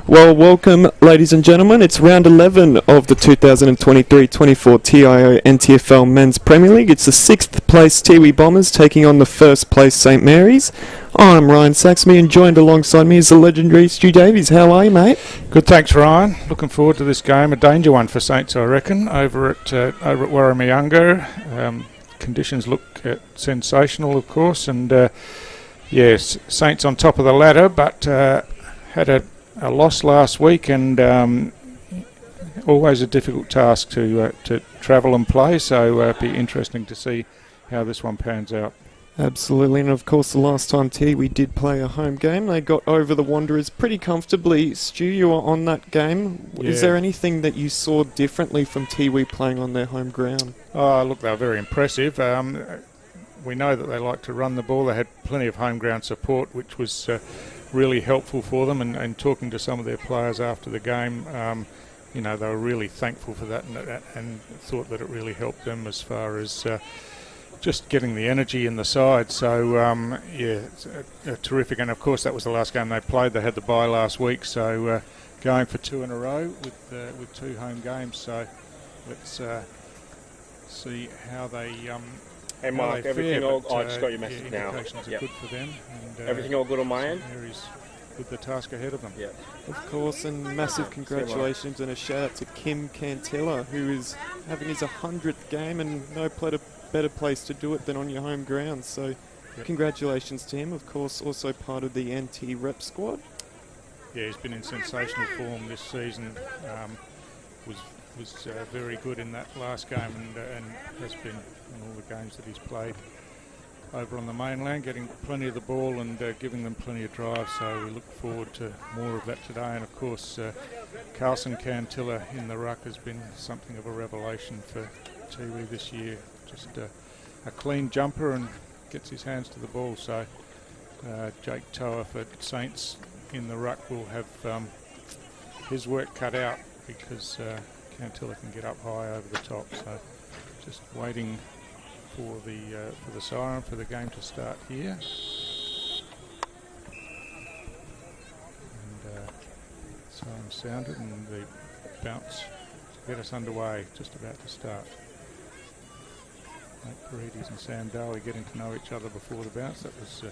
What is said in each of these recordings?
Well, welcome, ladies and gentlemen. It's round 11 of the 2023-24 TIO NTFL Men's Premier League. It's the 6th place Tiwi Bombers taking on the 1st place St Mary's. I'm Ryan Saxby, and joined alongside me is the legendary Stu Davies. How are you, mate? Good, thanks, Ryan. Looking forward to this game. A danger one for Saints, I reckon, over at Wurrumiyanga. Conditions look sensational, of course, and yes, Saints on top of the ladder, but had a loss last week, and always a difficult task to travel and play, so it'd be interesting to see how this one pans out. Absolutely, and of course the last time Tiwi did play a home game, they got over the Wanderers pretty comfortably. Stu, you were on that game. Yeah. Is there anything that you saw differently from Tiwi playing on their home ground? Oh, look, they were very impressive. We know that they like to run the ball. They had plenty of home ground support, which was really helpful for them, and talking to some of their players after the game, they were really thankful for that, and thought that it really helped them as far as just getting the energy in the side. So it's terrific, and of course that was the last game they played. They had the bye last week, so going for 2 in a row with 2 home games. So let's see how they. Hey Mark, everything all? I just got your message now. Indications are good for them. And, everything all good on my end? With the task ahead of them. Yeah. Of course, and massive congratulations and a shout out to Kim Cantilla, who is having his 100th game, and no better place to do it than on your home ground. So congratulations to him. Of course, also part of the NT rep squad. Yeah, he's been in sensational form this season. Was very good in that last game, and has been in all the games that he's played over on the mainland, getting plenty of the ball and giving them plenty of drive. So we look forward to more of that today. And of course, Carlson Cantilla in the ruck has been something of a revelation for Tiwi this year. Just a clean jumper and gets his hands to the ball. So Jake Toa for Saints in the ruck will have his work cut out because Cantilla can get up high over the top. So just waiting for the siren for the game to start here. And siren sounded and the bounce to get us underway, just about to start. Nate Paredes and Sam Daly getting to know each other before the bounce. That was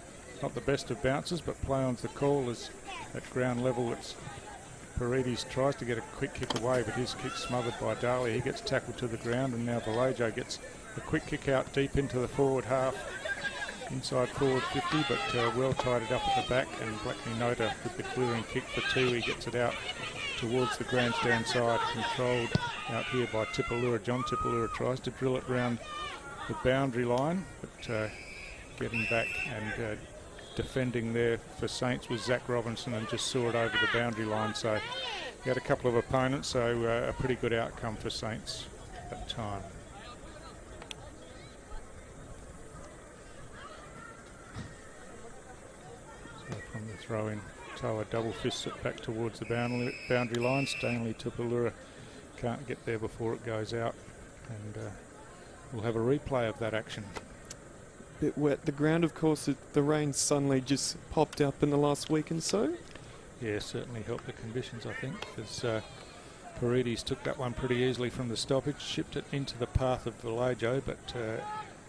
not the best of bounces, but play on's the call. Is at ground level. It's Paredes tries to get a quick kick away, but his kick's smothered by Daly. He gets tackled to the ground, and now Vallejo gets a quick kick out deep into the forward half, inside forward 50, but well tied it up at the back, and Blackney Nota with the clearing kick for Tiwi gets it out towards the grandstand side, controlled out here by Tipalura. John Tipalura tries to drill it round the boundary line, but getting back and defending there for Saints was Zach Robinson, and just saw it over the boundary line. So he had a couple of opponents, so a pretty good outcome for Saints at that time. So from the throw-in, Toa double fists it back towards the boundary line. Stanley Tipalura can't get there before it goes out, and we'll have a replay of that action. Bit wet. The ground, of course, the rain suddenly just popped up in the last week and so. Yeah, certainly helped the conditions, I think, because Paredes took that one pretty easily from the stoppage, shipped it into the path of Vallejo, but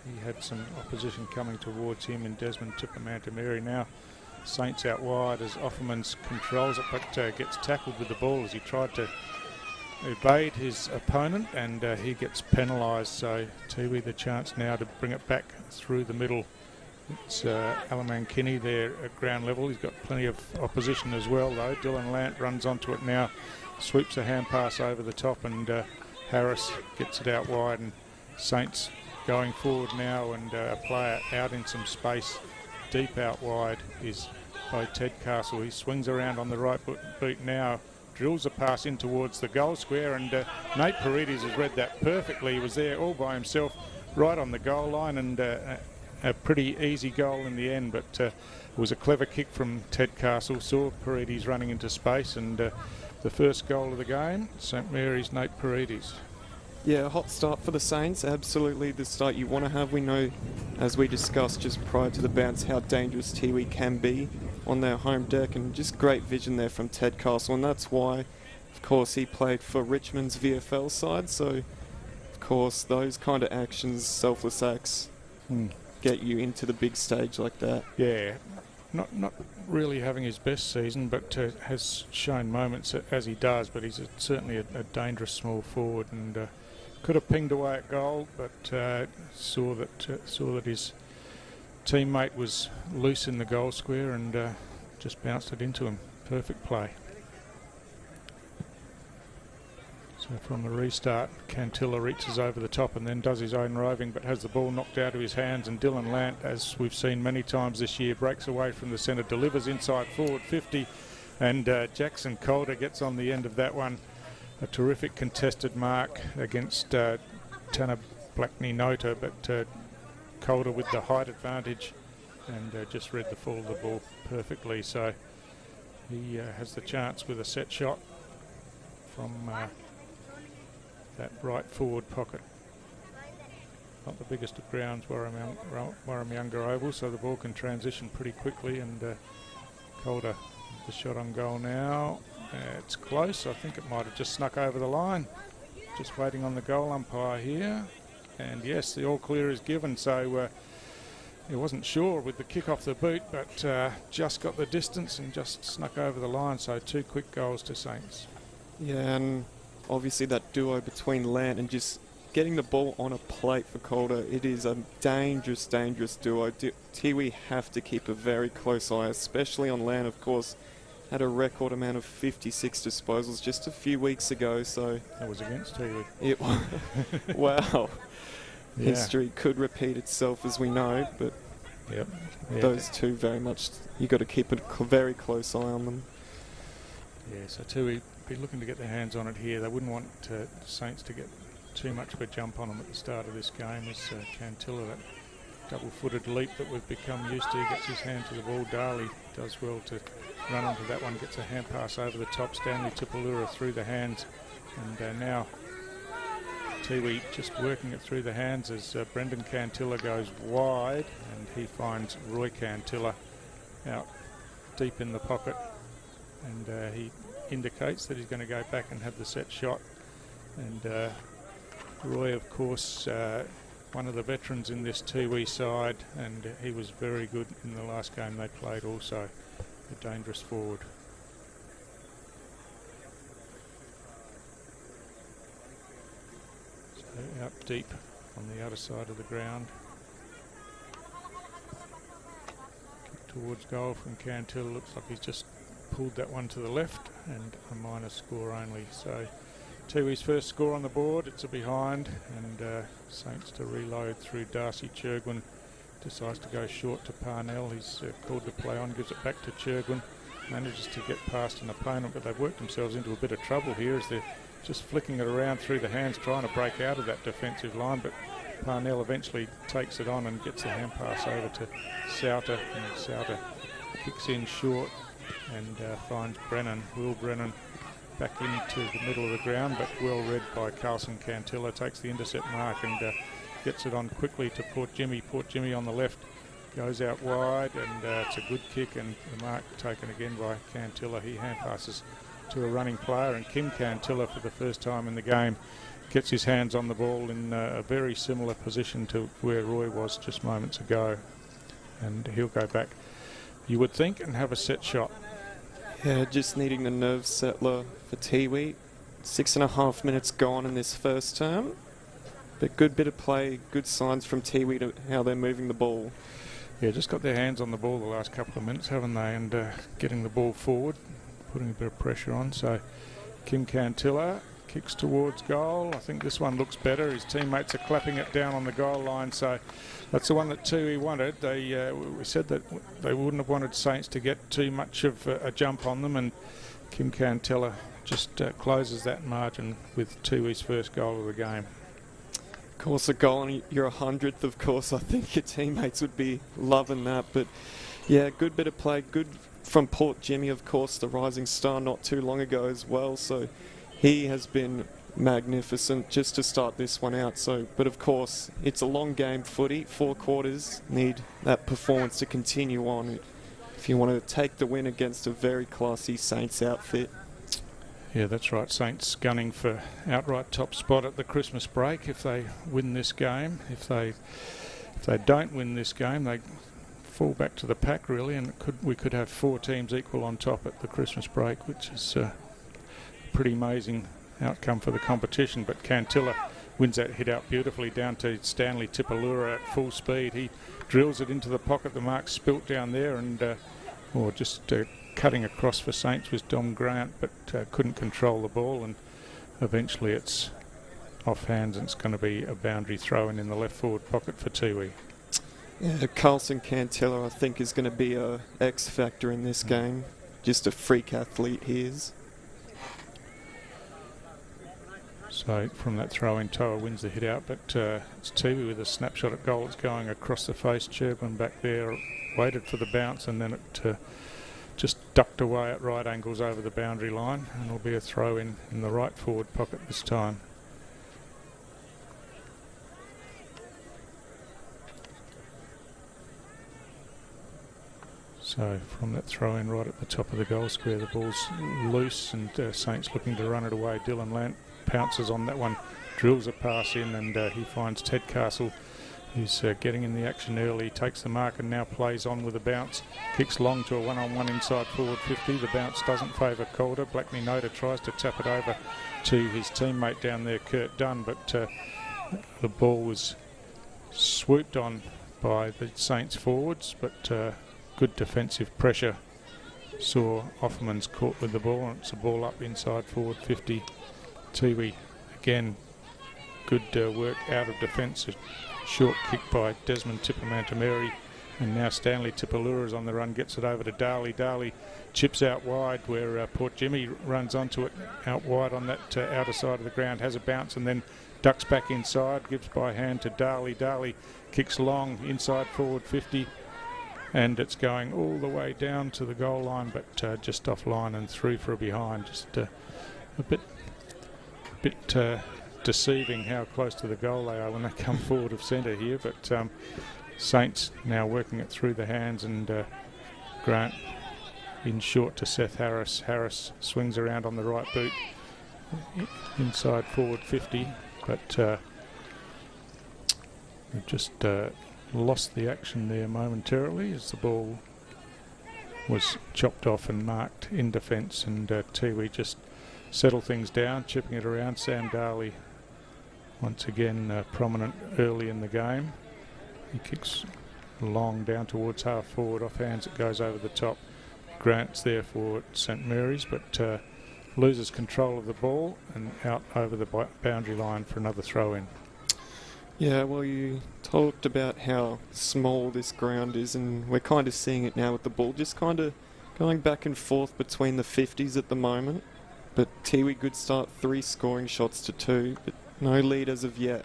he had some opposition coming towards him, and Desmond Tipamantameri now. Saints out wide as Offermans controls it, but gets tackled with the ball as he tried to evade his opponent, and he gets penalised. So Tiwi the chance now to bring it back through the middle. It's Alaman Kinney there at ground level. He's got plenty of opposition as well, though. Dylan Lant runs onto it now, sweeps a hand pass over the top, and Harris gets it out wide, and Saints going forward now, and a player out in some space deep out wide is by Ted Castle. He swings around on the right boot now, drills a pass in towards the goal square, and Nate Paredes has read that perfectly. He was there all by himself right on the goal line, and a pretty easy goal in the end, but it was a clever kick from Ted Castle. Saw Paredes running into space, and the first goal of the game, St Mary's Nate Paredes. Yeah, a hot start for the Saints. Absolutely the start you want to have. We know, as we discussed just prior to the bounce, how dangerous Tiwi can be on their home deck, and just great vision there from Ted Castle, and that's why, of course, he played for Richmond's VFL side. So, of course, those kind of actions, selfless acts, get you into the big stage like that. Yeah, not really having his best season, but has shown moments as he does. But he's certainly a dangerous small forward, and could have pinged away at goal, but saw that his teammate was loose in the goal square, and just bounced it into him. Perfect play. So from the restart, Cantilla reaches over the top and then does his own roving, but has the ball knocked out of his hands, and Dylan Lant, as we've seen many times this year, breaks away from the centre, delivers inside forward 50, and Jackson Calder gets on the end of that one. A terrific contested mark against Tanner Blackney Nota, but Calder with the height advantage, and just read the fall of the ball perfectly. So he has the chance with a set shot from that right forward pocket. Not the biggest of grounds, Wurrumiyanga Oval, so the ball can transition pretty quickly, and Calder the shot on goal now. It's close. I think it might have just snuck over the line. Just waiting on the goal umpire here, and yes, the all clear is given. So he wasn't sure with the kick off the boot, but just got the distance and just snuck over the line. So 2 quick goals to Saints. Yeah, and obviously that duo between Lant and just getting the ball on a plate for Calder, it is a dangerous, dangerous duo. Tiwi have to keep a very close eye, especially on Lant, of course. Had a record amount of 56 disposals just a few weeks ago, so... That was against Tiwi. It wow. Yeah. History could repeat itself, as we know, but yep. Yeah, those two very much, you got to keep a very close eye on them. Yeah, so Tiwi be looking to get their hands on it here. They wouldn't want Saints to get too much of a jump on them at the start of this game, as Cantilla, that double-footed leap that we've become used to. He gets his hand to the ball. Darley does well to run onto that one, gets a hand pass over the top. Stanley Tipalura through the hands, and now Tiwi just working it through the hands as Brendan Cantilla goes wide, and he finds Roy Cantilla out deep in the pocket, and he indicates that he's going to go back and have the set shot. And Roy, of course, one of the veterans in this Tiwi side, and he was very good in the last game they played also, a dangerous forward. So out deep on the other side of the ground. Kick towards goal from Cantilla. Looks like he's just pulled that one to the left, and a minor score only. So Tiwi's first score on the board, it's a behind, and Saints to reload through Darcy Churgwin. Decides to go short to Parnell. He's called to play on, gives it back to Churgwin. Manages to get past an opponent, but they've worked themselves into a bit of trouble here as they're just flicking it around through the hands, trying to break out of that defensive line, but Parnell eventually takes it on and gets the hand pass over to Souter, and Souter kicks in short and finds Brennan, Will Brennan, back into the middle of the ground, but well read by Carlson Cantilla. Takes the intercept mark and gets it on quickly to Port Jimmy. Port Jimmy on the left goes out wide, and it's a good kick, and the mark taken again by Cantilla. He hand passes to a running player, and Kim Cantilla, for the first time in the game, gets his hands on the ball in a very similar position to where Roy was just moments ago, and he'll go back, you would think, and have a set shot. Yeah, just needing the nerve settler for Tiwi. 6.5 minutes gone in this first term. But good bit of play, good signs from Tiwi to how they're moving the ball. Yeah, just got their hands on the ball the last couple of minutes, haven't they? And getting the ball forward, putting a bit of pressure on. So Kim Cantilla kicks towards goal. I think this one looks better. His teammates are clapping it down on the goal line. So that's the one that Tiwi wanted. We said that they wouldn't have wanted Saints to get too much of a jump on them, and Kim Cantilla just closes that margin with Tiwi's first goal of the game. Of course, a goal and you're 100th, of course. I think your teammates would be loving that. But yeah, good bit of play. Good from Port Jimmy, of course, the rising star not too long ago as well. So he has been magnificent just to start this one out. So, but of course, it's a long game footy. 4 quarters, need that performance to continue on if you want to take the win against a very classy Saints outfit. Yeah, that's right. Saints gunning for outright top spot at the Christmas break if they win this game. If they don't win this game, they fall back to the pack really, and we could have 4 teams equal on top at the Christmas break, which is a pretty amazing outcome for the competition. But Cantilla wins that hit out beautifully down to Stanley Tipalura at full speed. He drills it into the pocket. The mark's spilt down there, and cutting across for Saints was Dom Grant, but couldn't control the ball, and eventually it's off hands, and it's going to be a boundary throw-in in the left forward pocket for Tiwi. Yeah, Carlson Cantilla, I think, is going to be a X factor in this game. Just a freak athlete he is. So from that throw-in, Toa wins the hit out, but it's Tiwi with a snapshot at goal. It's going across the face. Churgwin back there waited for the bounce, and then it just ducked away at right angles over the boundary line, and it'll be a throw in the right forward pocket this time. So from that throw in right at the top of the goal square, the ball's loose, and Saints looking to run it away. Dylan Lant pounces on that one, drills a pass in, and he finds Ted Castle, who's getting in the action early, takes the mark and now plays on with a bounce. Kicks long to a one-on-one inside forward 50. The bounce doesn't favour Calder. Blackney Noda tries to tap it over to his teammate down there, Kurt Dunn, but the ball was swooped on by the Saints forwards, but good defensive pressure saw Offerman's caught with the ball, and it's a ball up inside forward 50. Tiwi again, good work out of defence. Short kick by Desmond Tippermantameri And now Stanley Tipalura is on the run, gets it over to Darley. Darley chips out wide where Port Jimmy runs onto it out wide on that outer side of the ground, has a bounce and then ducks back inside, gives by hand to Darley. Darley kicks long inside forward 50 and it's going all the way down to the goal line, but just offline and through for a behind. Just a bit deceiving how close to the goal they are when they come forward of centre here, but Saints now working it through the hands, and Grant in short to Seth Harris. Harris swings around on the right boot inside forward 50, but we've just lost the action there momentarily as the ball was chopped off and marked in defence, and Tiwi just settle things down, chipping it around. Sam Darley once again prominent early in the game. He kicks long down towards half forward, off hands it goes over the top. Grant's there for St Mary's, but loses control of the ball and out over the boundary line for another throw in. Yeah, well, you talked about how small this ground is, and we're kind of seeing it now with the ball just kind of going back and forth between the 50s at the moment. But Tiwi, good start, 3 scoring shots to 2, but no lead as of yet.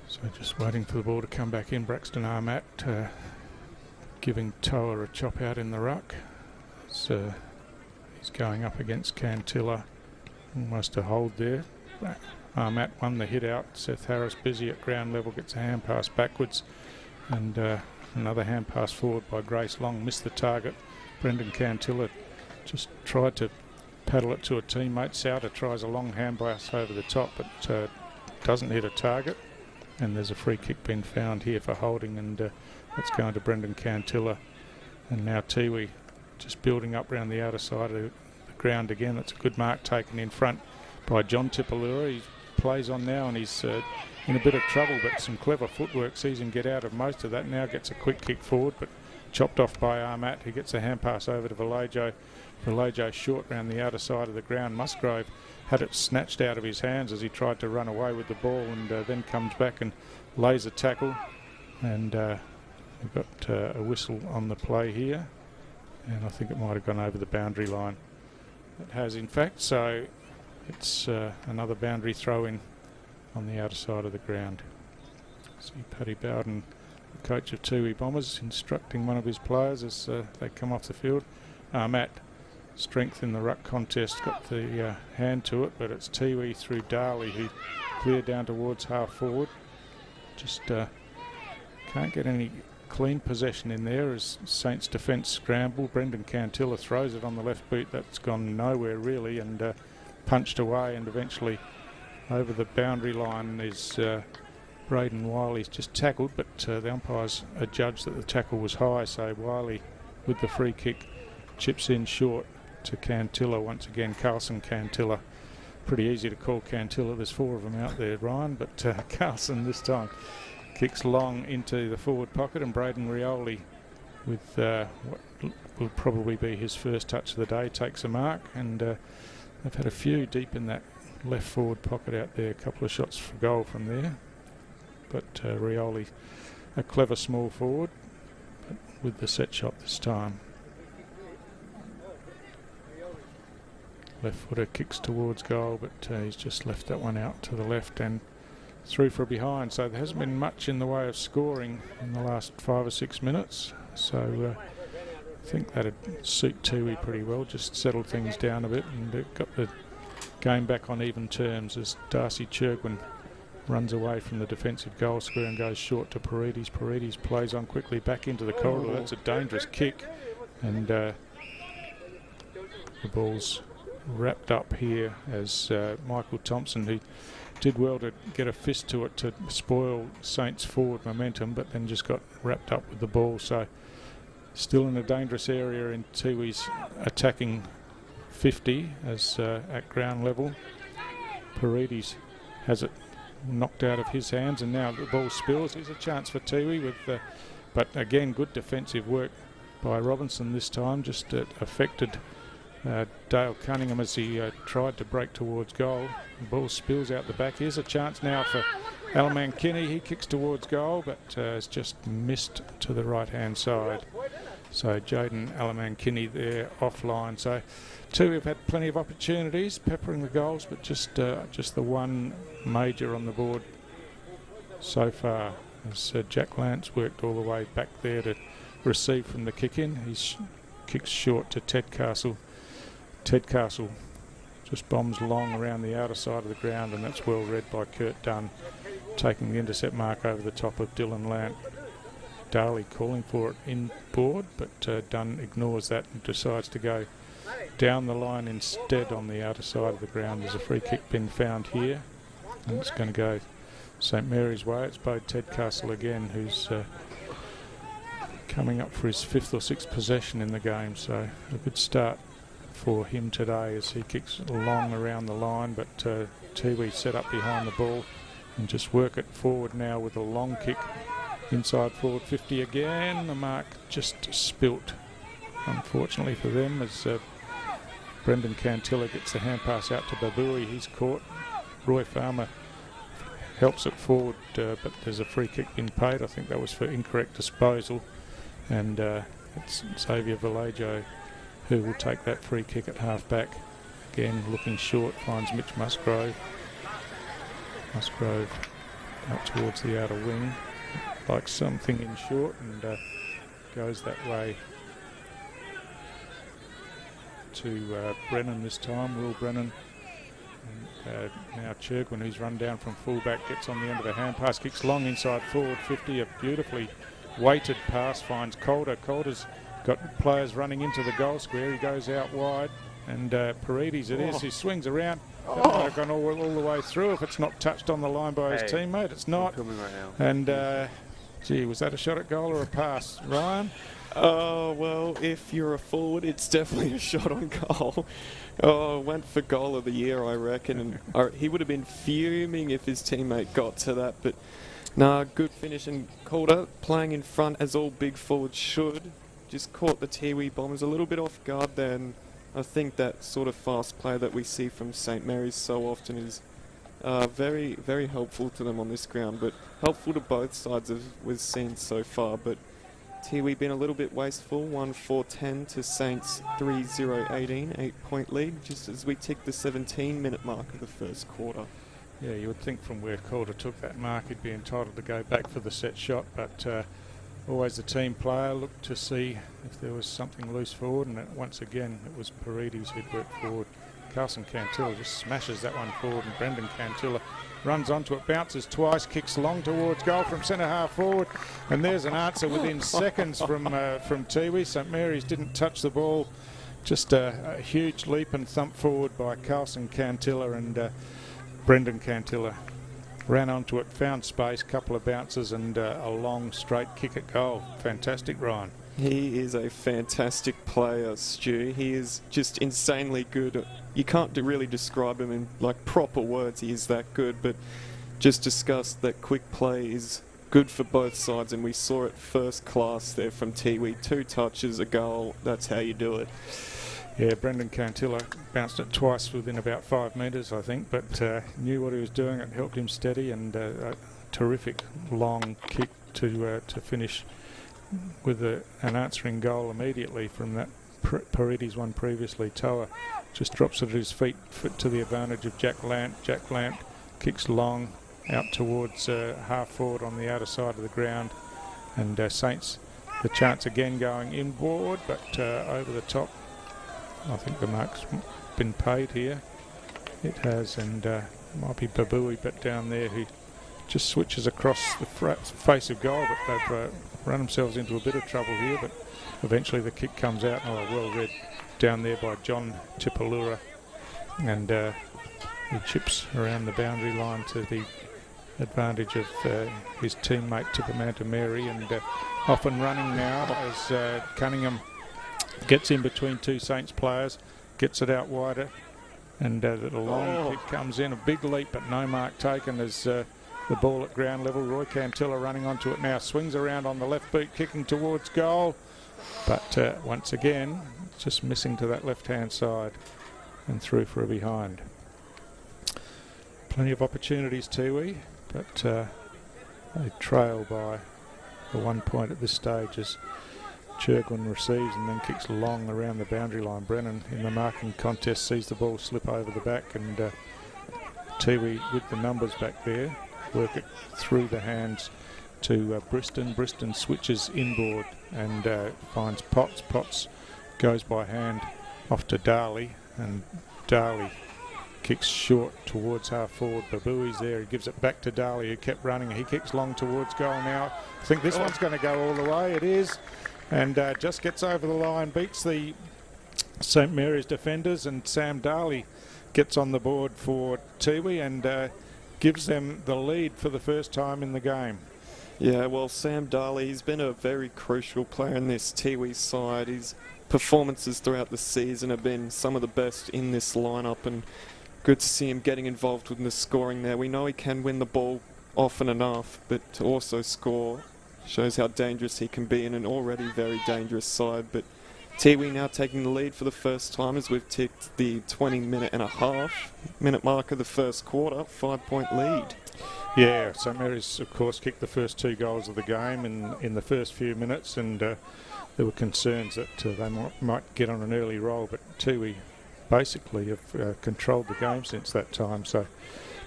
So just waiting for the ball to come back in. Braxton Armat giving Toa a chop out in the ruck. So he's going up against Cantilla. Almost a hold there. Armat won the hit out. Seth Harris busy at ground level, gets a hand pass backwards, and another hand pass forward by Grace Long. Missed the target. Brendan Cantilla just tried to paddle it to a teammate. Souter tries a long hand pass over the top, but doesn't hit a target. And there's a free kick being found here for holding, and that's going to Brendan Cantilla. And now Tiwi just building up around the outer side of the ground again. That's a good mark taken in front by John Tipalura. He plays on now and he's in a bit of trouble, but some clever footwork sees him get out of most of that. Now gets a quick kick forward, but chopped off by Armat, who gets a hand pass over to Vallejo. Vallejo short around the outer side of the ground. Musgrove had it snatched out of his hands as he tried to run away with the ball, and then comes back and lays a tackle. And we've got a whistle on the play here, and I think it might have gone over the boundary line. It has in fact, so it's another boundary throw in on the outer side of the ground. See Paddy Bowden, the coach of Tiwi Bombers, instructing one of his players as they come off the field. Matt, strength in the ruck contest, got the hand to it, but it's Tiwi through Darley, who cleared down towards half forward. Just can't get any clean possession in there as Saints defence scramble. Brendan Cantilla throws it on the left boot. That's gone nowhere really, and punched away, and eventually over the boundary line is Braden Wiley's just tackled, but the umpires adjudged that the tackle was high, so Wiley with the free kick chips in short to Cantilla once again. Carlson Cantilla. Pretty easy to call Cantilla. There's 4 of them out there, Ryan, but Carlson this time kicks long into the forward pocket, and Braden Rioli with what will probably be his first touch of the day takes a mark, and they've had a few deep in that left forward pocket out there, a couple of shots for goal from there, but Rioli a clever small forward, but with the set shot this time. Left footer kicks towards goal, but he's just left that one out to the left and through for a behind. So there hasn't been much in the way of scoring in the last 5 or 6 minutes. So I think that'd suit Tiwi pretty well. Just settled things down a bit and got the game back on even terms as Darcy Chirgwin runs away from the defensive goal square and goes short to Paredes. Paredes plays on quickly back into the corridor. That's a dangerous kick, and the ball's wrapped up here as Michael Thompson, who did well to get a fist to it to spoil Saints' forward momentum, but then just got wrapped up with the ball. So still in a dangerous area in Tiwi's attacking 50 as at ground level. Paredes has it knocked out of his hands, and now the ball spills. There's a chance for Tiwi with but again good defensive work by Robinson this time, just affected Dale Cunningham as he tried to break towards goal. The ball spills out the back. Here's a chance now for Alamankini, he kicks towards goal, but has just missed to the right-hand side. So Jaden Alamankini there offline. So two have had plenty of opportunities, peppering the goals, but just the one major on the board so far. As Jack Lance worked all the way back there to receive from the kick-in. He kicks short to Ted Castle. Ted Castle just bombs long around the outer side of the ground, and that's well read by Kurt Dunn, taking the intercept mark over the top of Dylan Lant. Daly calling for it inboard, but Dunn ignores that and decides to go down the line instead on the outer side of the ground. There's a free kick been found here, and it's going to go St Mary's way. It's Bo Ted Castle again, who's coming up for his 5th or 6th possession in the game, so a good start for him today as he kicks long around the line, but Tiwi set up behind the ball and just work it forward now with a long kick inside forward 50 again. The mark just spilt, unfortunately for them, as Brendan Cantilla gets the hand pass out to Babui. He's caught. Roy Farmer helps it forward, but there's a free kick being paid. I think that was for incorrect disposal, and it's Xavier Vallejo who will take that free kick at half-back. Again, looking short, finds Mitch Musgrove. Musgrove out towards the outer wing, likes something in short, and goes that way to Brennan this time, Will Brennan. And now Churgwin, who's run down from fullback, gets on the end of a hand pass, kicks long inside forward 50, a beautifully weighted pass, finds Calder. Calder's got players running into the goal square. He goes out wide, and Paredes it is. He swings around. That might have gone all the way through if it's not touched on the line by his teammate. It's not. And gee, was that a shot at goal or a pass, Ryan? Oh, well, if you're a forward, it's definitely a shot on goal. Oh, went for goal of the year, I reckon. And he would have been fuming if his teammate got to that, but nah, good finish. And Calder playing in front as all big forwards should. Just caught the Tiwi Bombers a little bit off guard there, and I think that sort of fast play that we see from St Mary's so often is very, very helpful to them on this ground, but helpful to both sides as we've seen so far. But Tiwi been a little bit wasteful, 1-4-10 to Saints 3-0-18, 8-point lead, just as we tick the 17-minute mark of the first quarter. Yeah, you would think from where Calder took that mark he'd be entitled to go back for the set shot, but always the team player looked to see if there was something loose forward, and once again it was Paredes who'd worked forward. Carson Cantilla just smashes that one forward, and Brendan Cantilla runs onto it, bounces twice, kicks long towards goal from centre half forward, and there's an answer within seconds from Tiwi. St Mary's didn't touch the ball, just a huge leap and thump forward by Carson Cantilla, and Brendan Cantilla ran onto it, found space, couple of bounces, and a long straight kick at goal. Fantastic, Ryan. He is a fantastic player, Stu. He is just insanely good. You can't really describe him in like proper words. He is that good, but just discussed that quick play is good for both sides, and we saw it first class there from Tiwi. 2 touches, a goal. That's how you do it. Yeah, Brendan Cantilla bounced it twice within about 5 metres, I think, but knew what he was doing. It helped him steady, and a terrific long kick to finish with an answering goal immediately from that Paredes one previously. Toa just drops it at his feet to the advantage of Jack Lant. Jack Lant kicks long out towards half forward on the outer side of the ground, and Saints the chance again going inboard, but over the top. I think the mark's been paid here. It has, and might be Babui, but down there who just switches across the face of goal, but they've run themselves into a bit of trouble here, but eventually the kick comes out. Oh, well read down there by John Tipalura, and he chips around the boundary line to the advantage of his teammate Tipamanta Mary, and off and running now as Cunningham gets in between 2 Saints players, gets it out wider, and the long kick comes in, a big leap, but no mark taken as the ball at ground level. Roy Cantilla running onto it now, swings around on the left boot, kicking towards goal, but once again just missing to that left hand side and through for a behind. Plenty of opportunities, Tiwi. but they trail by the 1 point at this stage as Churgwin receives and then kicks long around the boundary line. Brennan in the marking contest sees the ball slip over the back, and Tiwi with the numbers back there work it through the hands to Briston. Briston switches inboard and finds Potts. Potts goes by hand off to Darley, and Darley kicks short towards half forward. Babui's there. He gives it back to Darley, who kept running. He kicks long towards goal now. I think this one's going to go all the way. It is. And just gets over the line, beats the St Mary's defenders, and Sam Darley gets on the board for Tiwi and gives them the lead for the first time in the game. Yeah, well, Sam Darley, he's been a very crucial player in this Tiwi side. His performances throughout the season have been some of the best in this lineup, and good to see him getting involved with the scoring there. We know he can win the ball often enough, but to also score shows how dangerous he can be in an already very dangerous side. But Tiwi now taking the lead for the first time as we've ticked the 20.5-minute mark of the first quarter, 5-point lead. Yeah, St Mary's of course kicked the first 2 goals of the game in the first few minutes, and there were concerns that they might get on an early roll, but Tiwi basically have controlled the game since that time.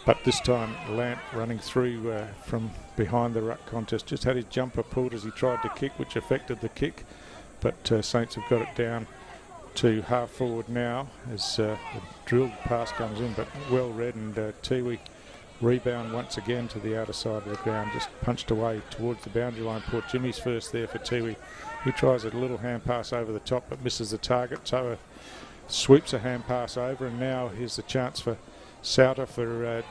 But this time Lant running through from behind the ruck contest just had his jumper pulled as he tried to kick, which affected the kick, but Saints have got it down to half forward now as the drilled pass comes in, but well read, and Tiwi rebound once again to the outer side of the ground, just punched away towards the boundary line. Port Jimmy's first there for Tiwi. He tries a little hand pass over the top but misses the target. Toa sweeps a hand pass over, and now here's the chance for Souter for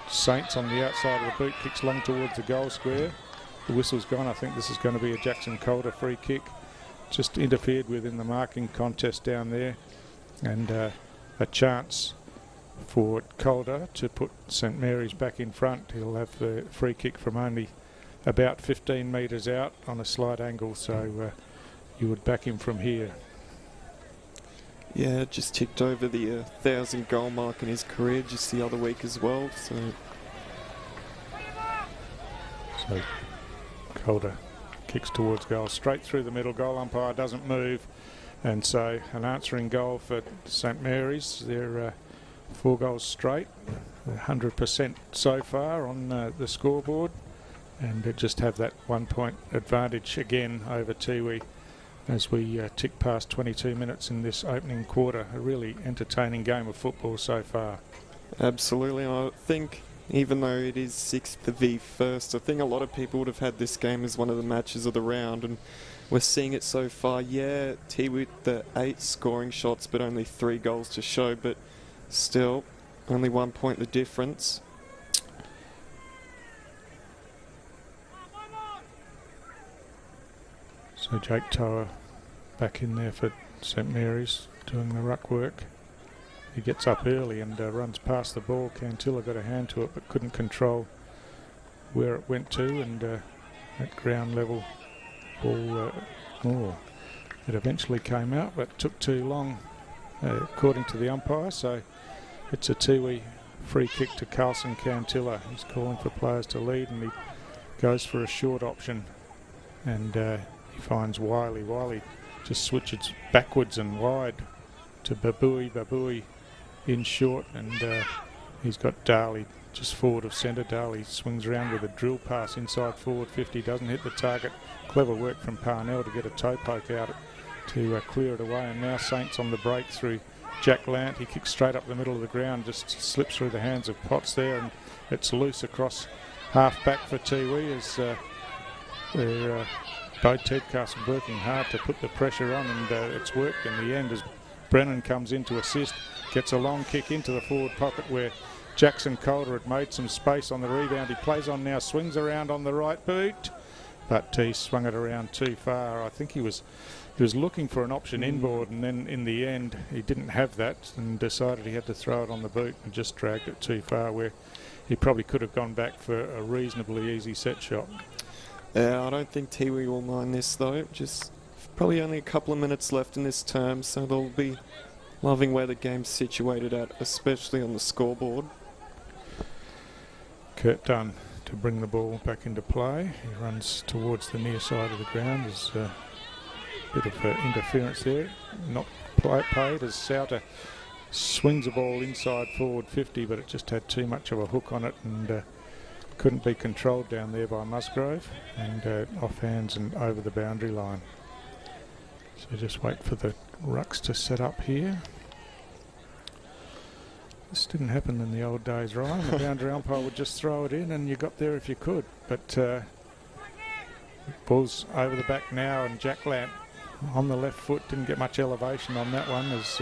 Saints on the outside of the boot, kicks long towards the goal square. The whistle's gone. I think this is going to be a Jackson Calder free kick. Just interfered with in the marking contest down there, and a chance for Calder to put St Mary's back in front. He'll have the free kick from only about 15 metres out on a slight angle, so you would back him from here. Yeah, just ticked over the 1,000 goal mark in his career just the other week as well. So Calder kicks towards goal, straight through the middle. Goal umpire doesn't move, and so an answering goal for St Mary's. They're 4 goals straight, 100% so far on the scoreboard, and they just have that 1 point advantage again over Tiwi as we tick past 22 minutes in this opening quarter. A really entertaining game of football so far. Absolutely. I think even though it is 6th v 1st, I think a lot of people would have had this game as one of the matches of the round, and we're seeing it so far. Yeah, Tiwi with the 8 scoring shots but only 3 goals to show, but still only 1 point the difference. So Jake Toa back in there for St Mary's doing the ruck work. He gets up early and runs past the ball. Cantilla got a hand to it but couldn't control where it went to, and at ground level ball it eventually came out but took too long according to the umpire, so it's a Tiwi free kick to Carlson Cantilla. He's calling for players to lead, and he goes for a short option, and he finds Wiley. Wiley just switches backwards and wide to Babui. Babui in short, and he's got Darley just forward of centre. Darley swings around with a drill pass inside forward 50, doesn't hit the target. Clever work from Parnell to get a toe poke out to clear it away, and now Saints on the break through Jack Lant. He kicks straight up the middle of the ground, just slips through the hands of Potts there, and it's loose across half back for Tiwi as they're both Tedcastle working hard to put the pressure on, and it's worked in the end as Brennan comes in to assist, gets a long kick into the forward pocket where Jackson Calder had made some space on the rebound. He plays on now, swings around on the right boot, but he swung it around too far. I think he was looking for an option inboard, and then in the end he didn't have that and decided he had to throw it on the boot and just dragged it too far, where he probably could have gone back for a reasonably easy set shot. I don't think Tiwi will mind this though. Just probably only a couple of minutes left in this term, so they'll be loving where the game's situated at, especially on the scoreboard. Kurt Dunn to bring the ball back into play. He runs towards the near side of the ground. There's a bit of interference there. Not paid as Souter swings the ball inside forward 50, but it just had too much of a hook on it and couldn't be controlled down there by Musgrove, and off hands and over the boundary line. So just wait for the rucks to set up here. This didn't happen in the old days, Ryan. The boundary umpire would just throw it in and you got there if you could. But ball's over the back now, and Jack Lant on the left foot didn't get much elevation on that one as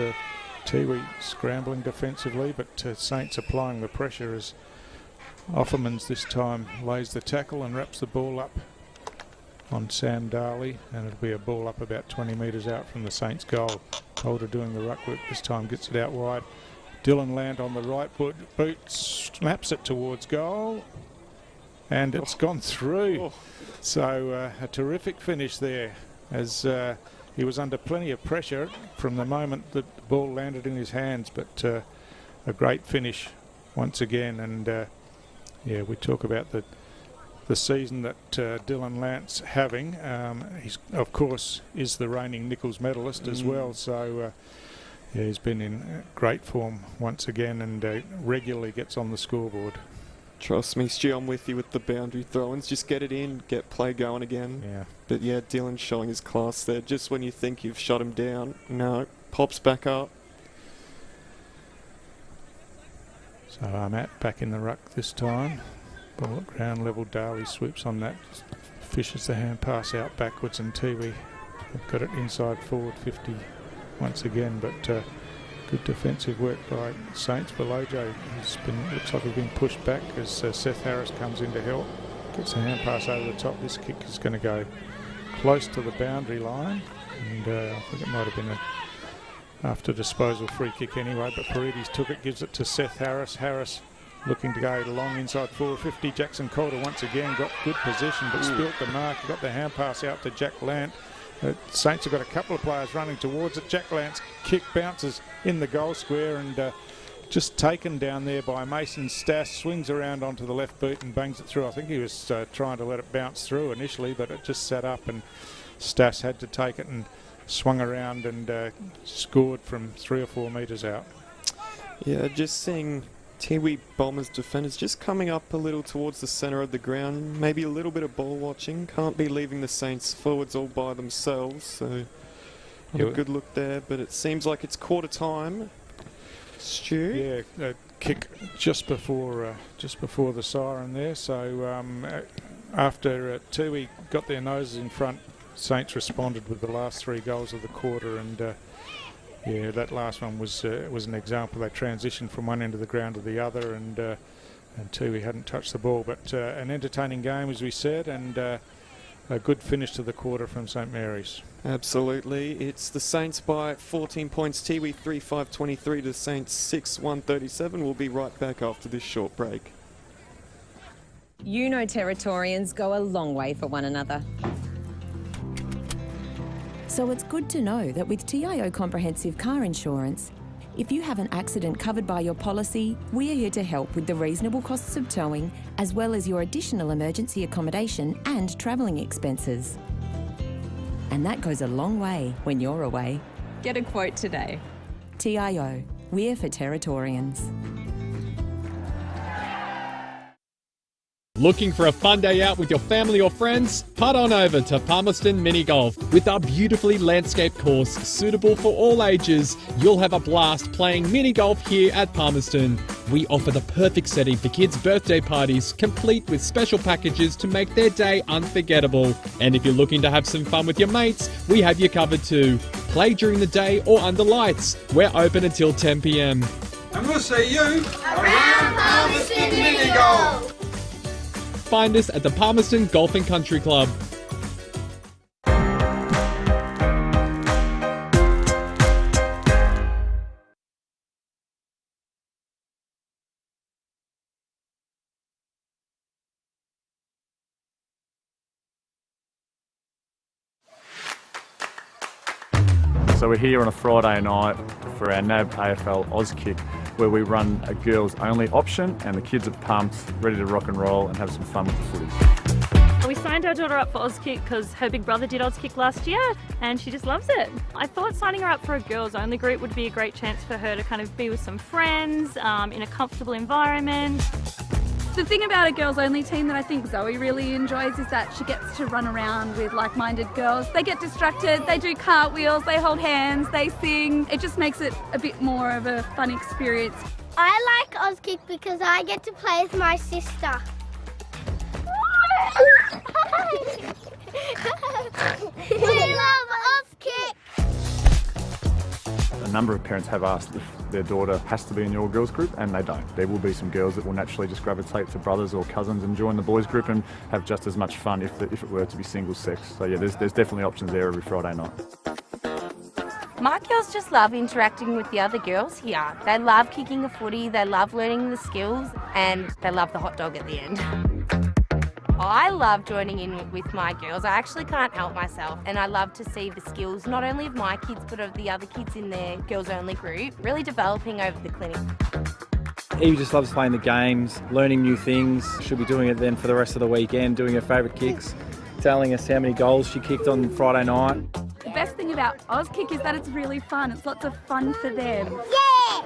Tiwi scrambling defensively, but Saints applying the pressure as Offermans this time lays the tackle and wraps the ball up on Sam Darley, and it'll be a ball up about 20 metres out from the Saints goal. Holder doing the ruck work this time, gets it out wide. Dylan Land on the right boot snaps it towards goal, and it's gone through. So a terrific finish there, as he was under plenty of pressure from the moment that the ball landed in his hands, but a great finish once again. And yeah, we talk about the season that Dylan Lant's having. He's of course is the reigning Nichols medalist as well, so yeah, he's been in great form once again, and regularly gets on the scoreboard. Trust me, Stu, I'm with you with the boundary throw-ins. Just get it in, get play going again. Yeah. But yeah, Dylan's showing his class there. Just when you think you've shut him down, no, pops back up. So Matt back in the ruck this time. Ball at ground level. Darley swoops on that, just fishes the hand pass out backwards, and Tiwi have got it inside forward 50 once again. But good defensive work by Saints. Belojo looks like he's been pushed back as Seth Harris comes in to help. Gets a hand pass over the top. This kick is going to go close to the boundary line, and I think it might have been a after disposal free kick anyway, but Paredes took it, gives it to Seth Harris. Harris looking to go long inside 450. Jackson Calder once again got good position, but spilt the mark. He got the hand pass out to Jack Lant. Saints have got a couple of players running towards it. Jack Lant's kick bounces in the goal square and just taken down there by Mason Stass. Swings around onto the left boot and bangs it through. I think he was trying to let it bounce through initially, but it just sat up, and Stass had to take it and swung around and scored from 3 or 4 metres out. Yeah, just seeing Tiwi Bombers defenders just coming up a little towards the centre of the ground. Maybe a little bit of ball watching. Can't be leaving the Saints forwards all by themselves. So not a good look there, but it seems like it's quarter time. Stu? Yeah, kick just before the siren there. So after Tiwi got their noses in front, Saints responded with the last 3 goals of the quarter, and yeah, that last one was an example. They transitioned from one end of the ground to the other, and Tiwi hadn't touched the ball. But an entertaining game, as we said, and a good finish to the quarter from St Mary's. Absolutely. It's the Saints by 14 points. Tiwi 3-5-23 to Saints 6-1-37. We'll be right back after this short break. You know Territorians go a long way for one another. So it's good to know that with TIO Comprehensive Car Insurance, if you have an accident covered by your policy, we are here to help with the reasonable costs of towing, as well as your additional emergency accommodation and travelling expenses. And that goes a long way when you're away. Get a quote today. TIO, we're for Territorians. Looking for a fun day out with your family or friends? Head on over to Palmerston Mini Golf. With our beautifully landscaped course suitable for all ages, you'll have a blast playing mini golf here at Palmerston. We offer the perfect setting for kids' birthday parties, complete with special packages to make their day unforgettable. And if you're looking to have some fun with your mates, we have you covered too. Play during the day or under lights. We're open until 10 p.m. And we'll see you around Palmerston Mini Golf. Find us at the Palmerston Golf and Country Club. So we're here on a Friday night for our NAB AFL Auskick. where we run a girls only option and the kids are pumped, ready to rock and roll and have some fun with the footy. We signed our daughter up for Auskick because her big brother did Auskick last year and she just loves it. I thought signing her up for a girls only group would be a great chance for her to kind of be with some friends in a comfortable environment. The thing about a girls only team that I think Zoe really enjoys is that she gets to run around with like-minded girls. They get distracted, they do cartwheels, they hold hands, they sing. It just makes it a bit more of a fun experience. I like Auskick because I get to play with my sister. We love Auskick! A number of parents have asked if their daughter has to be in your girls group, and they don't. There will be some girls that will naturally just gravitate to brothers or cousins and join the boys group and have just as much fun if it were to be single sex. So yeah, there's definitely options there every Friday night. My girls just love interacting with the other girls here. They love kicking a footy, they love learning the skills, and they love the hot dog at the end. I love joining in with my girls. I actually can't help myself, and I love to see the skills not only of my kids but of the other kids in their girls only group really developing over the clinic. Eve just loves playing the games, learning new things. She'll be doing it then for the rest of the weekend, doing her favourite kicks, telling us how many goals she kicked on Friday night. The best thing about Auskick is that it's really fun. It's lots of fun for them. Yeah!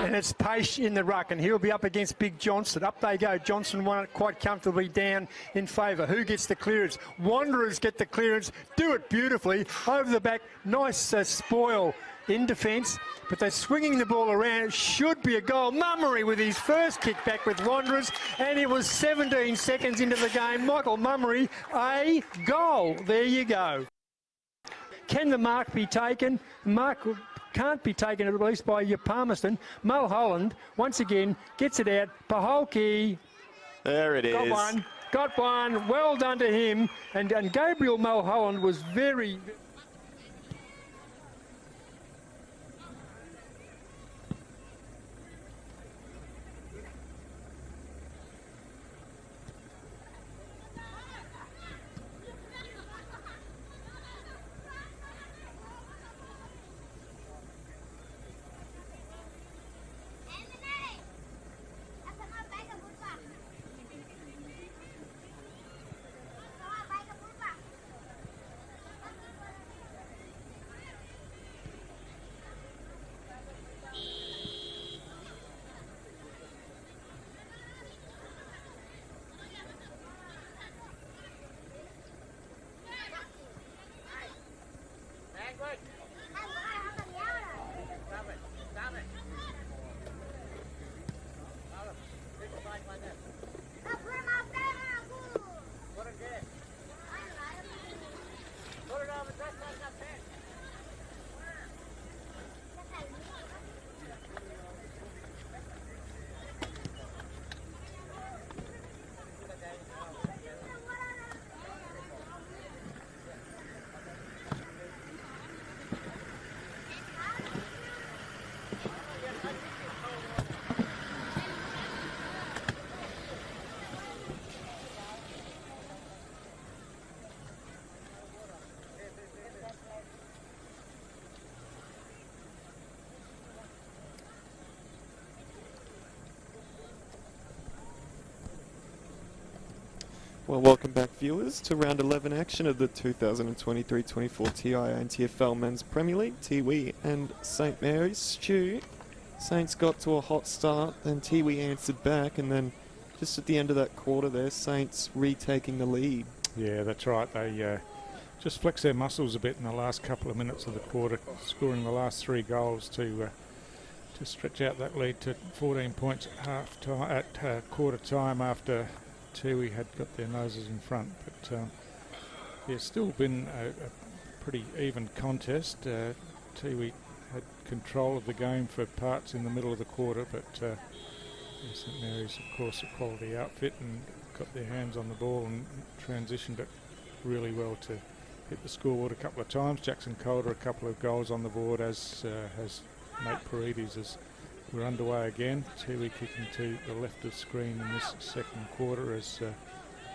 And it's Paish in the ruck, and he'll be up against Big Johnson. Up they go. Johnson won it quite comfortably down in favour. Who gets the clearance? Wanderers get the clearance. Do it beautifully. Over the back. Nice spoil in defence, but they're swinging the ball around. It should be a goal. Mummery with his first kick back with Wanderers, and it was 17 seconds into the game. Michael Mummery, a goal. There you go. Can the mark be taken? Mark can't be taken at least by your Palmerston. Mulholland, once again, gets it out. Paholke. There it is. Got one. Well done to him. And Gabriel Mulholland was very... Well, welcome back, viewers, to round 11 action of the 2023-24 TIO NTFL Men's Premier League. Tiwi and St Mary's. Stu, Saints got to a hot start, then Tiwi answered back, and then just at the end of that quarter there, Saints retaking the lead. Yeah, that's right. They just flexed their muscles a bit in the last couple of minutes of the quarter, scoring the last 3 goals to stretch out that lead to 14 points at quarter time after Tiwi had got their noses in front. But it's still been a pretty even contest. Tiwi had control of the game for parts in the middle of the quarter, but St Mary's, of course, a quality outfit and got their hands on the ball and transitioned it really well to hit the scoreboard a couple of times. Jackson Calder a couple of goals on the board, as has Nate Paredes, as we're underway again. Tiwi kicking to the left of screen in this second quarter as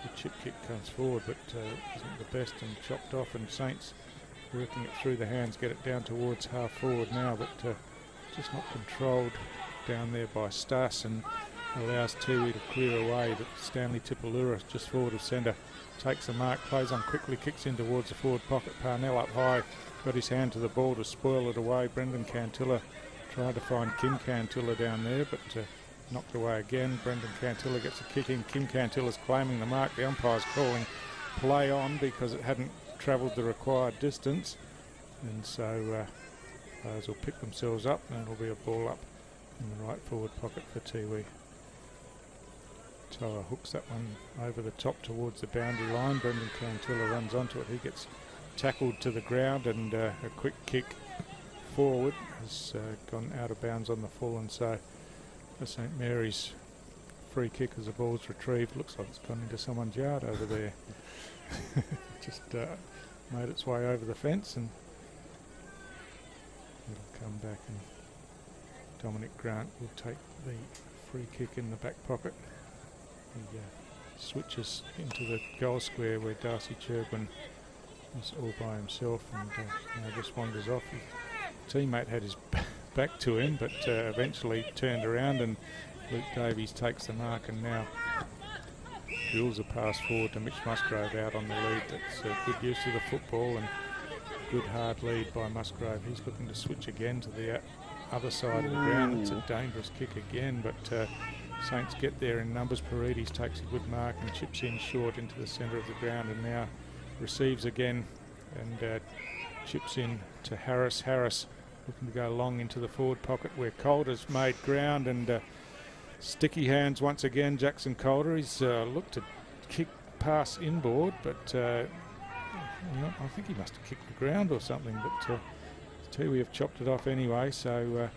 The chip kick comes forward, but isn't the best and chopped off, and Saints working it through the hands, get it down towards half forward now, but just not controlled down there by Stas, and allows Tiwi to clear away. But Stanley Tipalura just forward of centre takes the mark, plays on quickly, kicks in towards the forward pocket. Parnell up high, got his hand to the ball to spoil it away. Brendan Cantilla tried to find Kim Cantilla down there, but knocked away again. Brendan Cantilla gets a kick in. Kim Cantilla's claiming the mark. The umpire's calling play on because it hadn't travelled the required distance, and so players will pick themselves up, and it'll be a ball up in the right forward pocket for Tiwi. Toa hooks that one over the top towards the boundary line. Brendan Cantilla runs onto it. He gets tackled to the ground, and a quick kick forward has gone out of bounds on the full, and so for St Mary's, free kick as the ball's retrieved. Looks like it's gone into someone's yard over there. Just made its way over the fence, and it'll come back, and Dominic Grant will take the free kick in the back pocket. He switches into the goal square where Darcy Cherwin is all by himself, and now just wanders off. His teammate had his back to him, but eventually turned around, and Luke Davies takes the mark, and now drills a pass forward to Mitch Musgrave out on the lead. That's good use of the football, and good hard lead by Musgrave. He's looking to switch again to the other side of the ground. It's a dangerous kick again, but Saints get there in numbers. Paredes takes a good mark and chips in short into the centre of the ground, and now receives again and chips in to Harris. Harris looking to go long into the forward pocket where Calder's made ground, and sticky hands once again. Jackson Calder, he's looked to kick pass inboard, but I think he must have kicked the ground or something, but Tiwi have chopped it off anyway, so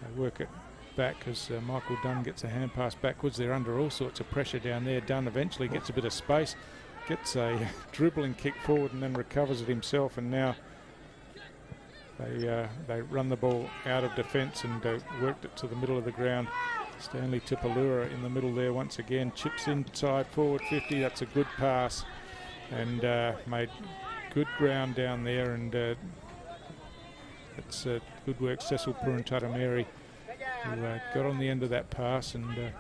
they work it back as Michael Dunn gets a hand pass backwards. They're under all sorts of pressure down there. Dunn eventually gets a bit of space, gets a dribbling kick forward, and then recovers it himself, and now they run the ball out of defence and worked it to the middle of the ground. Stanley Tipalura in the middle there once again, chips inside forward 50. That's a good pass, and made good ground down there, and it's good work. Cecil Puruntatameri, who got on the end of that pass, and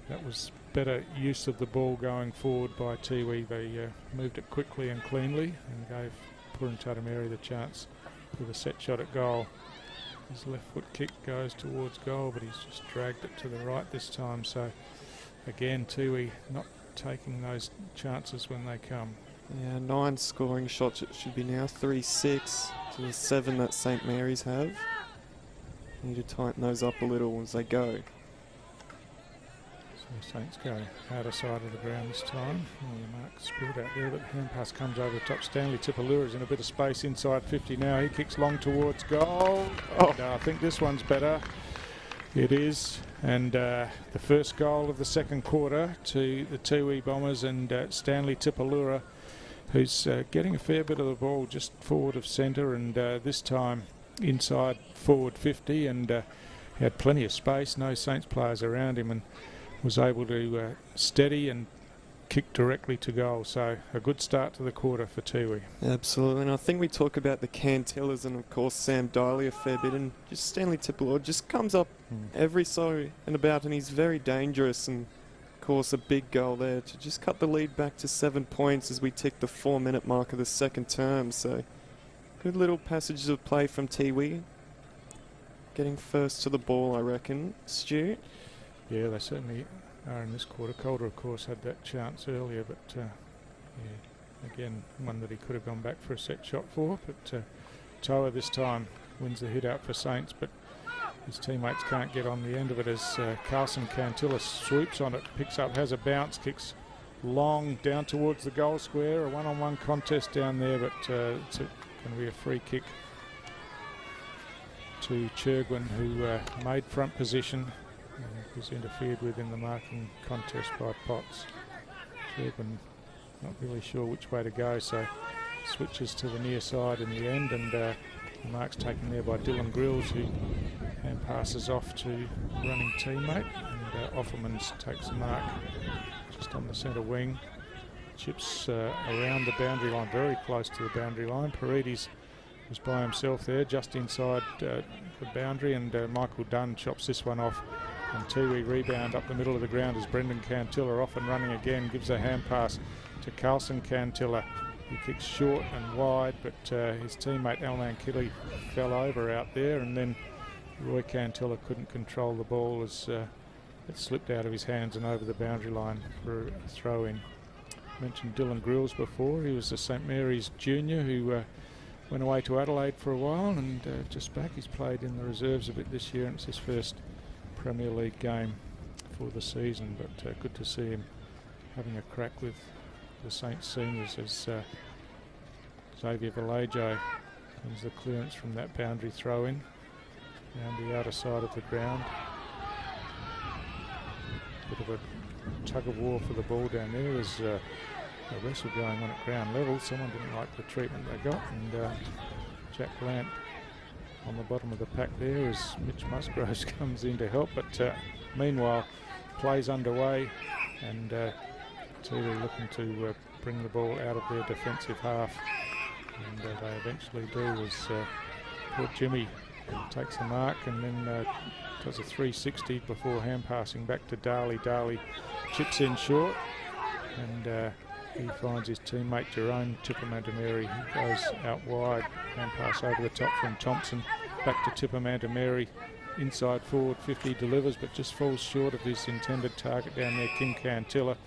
that was better use of the ball going forward by Tiwi. They moved it quickly and cleanly and gave Puruntatameri the chance with a set shot at goal. His left foot kick goes towards goal, but he's just dragged it to the right this time. So again, Tiwi not taking those chances when they come. Yeah, 9 scoring shots. It should be now 3-6 to the 7 that St Mary's have. Need to tighten those up a little as they go. So Saints go outer side of the ground this time. The mark spilled out there, but hand pass comes over the top. Stanley Tipalura is in a bit of space inside 50 now. He kicks long towards goal. Oh, I think this one's better. It is, and the first goal of the second quarter to the Tiwi Bombers, and Stanley Tipalura, who's getting a fair bit of the ball just forward of centre, and this time inside forward 50, and had plenty of space, no Saints players around him, and was able to steady and kick directly to goal. So a good start to the quarter for Tiwi. Absolutely, and I think we talk about the Cantillas and of course Sam Diley a fair bit, and just Stanley Tipalura just comes up every so and about, and he's very dangerous, and of course a big goal there to just cut the lead back to 7 points as we tick the 4-minute mark of the second term. So good little passages of play from Tiwi. Getting first to the ball, I reckon. Stu? Yeah, they certainly are in this quarter. Calder, of course, had that chance earlier, but yeah, again, one that he could have gone back for a set shot for. But Toa this time wins the hit out for Saints, but his teammates can't get on the end of it as Carlson Cantilla swoops on it, picks up, has a bounce, kicks long down towards the goal square. A one-on-one contest down there, but it's going to be a free kick to Cherwin, who made front position. Was interfered with in the marking contest by Potts. Cherwin not really sure which way to go, so switches to the near side in the end, and the mark's taken there by Dylan Grills, who hand passes off to running teammate, and Offermans takes the mark just on the centre wing. chips around the boundary line, very close to the boundary line. Paredes was by himself there, just inside the boundary, and Michael Dunn chops this one off. And Tiwi rebound up the middle of the ground as Brendan Cantilla off and running again, gives a hand pass to Carlson Cantilla. He kicks short and wide, but his teammate Alan Kelly fell over out there, and then Roy Cantilla couldn't control the ball as it slipped out of his hands and over the boundary line for a throw-in. Mentioned Dylan Grills before. He was a St Mary's junior who went away to Adelaide for a while and just back. He's played in the reserves a bit this year, and it's his first Premier League game for the season, but good to see him having a crack with the Saints seniors as Xavier Vallejo wins the clearance from that boundary throw-in around the outer side of the ground. Bit of a tug of war for the ball down there. There's a wrestle going on at ground level. Someone didn't like the treatment they got, and Jack Lamp on the bottom of the pack there as Mitch Musgroves comes in to help, but meanwhile play's underway, and Tiwi looking to bring the ball out of their defensive half, and they eventually do as poor Jimmy takes the mark and then does a 360 before hand passing back to Darley. Darley chips in short, and he finds his teammate Jerome Tippermantameri. He goes out wide, hand pass over the top from Thompson, back to Tippermantameri, inside forward 50, delivers but just falls short of his intended target down there, Kim Cantilla.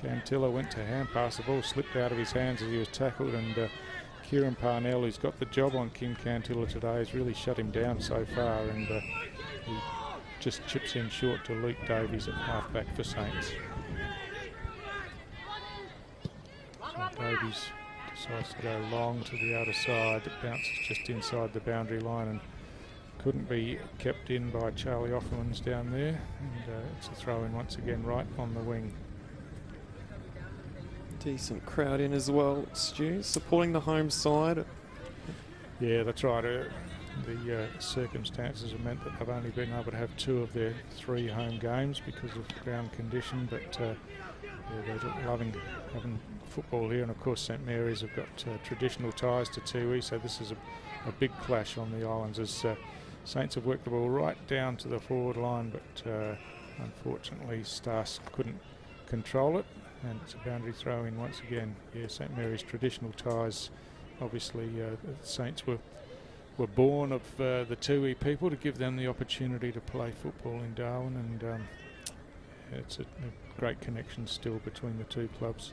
Cantilla went to hand pass, the ball slipped out of his hands as he was tackled, and Kieran Parnell, who's got the job on Kim Cantilla today, has really shut him down so far, and he just chips in short to Luke Davies at halfback for Saints. So Davies decides to go long to the outer side. It bounces just inside the boundary line and couldn't be kept in by Charlie Offermans down there, and it's a throw in once again right on the wing. Decent crowd in as well, Stu, supporting the home side. Yeah, that's right. The circumstances have meant that they've only been able to have 2 of their 3 home games because of ground condition, but yeah, they're loving having football here, and of course St Mary's have got traditional ties to Tiwi, so this is a big clash on the islands as Saints have worked the ball right down to the forward line, but unfortunately Stas couldn't control it, and it's a boundary throw in once again. Yeah, St Mary's traditional ties, obviously the Saints were born of the Tiwi people to give them the opportunity to play football in Darwin, and it's a great connection still between the 2 clubs.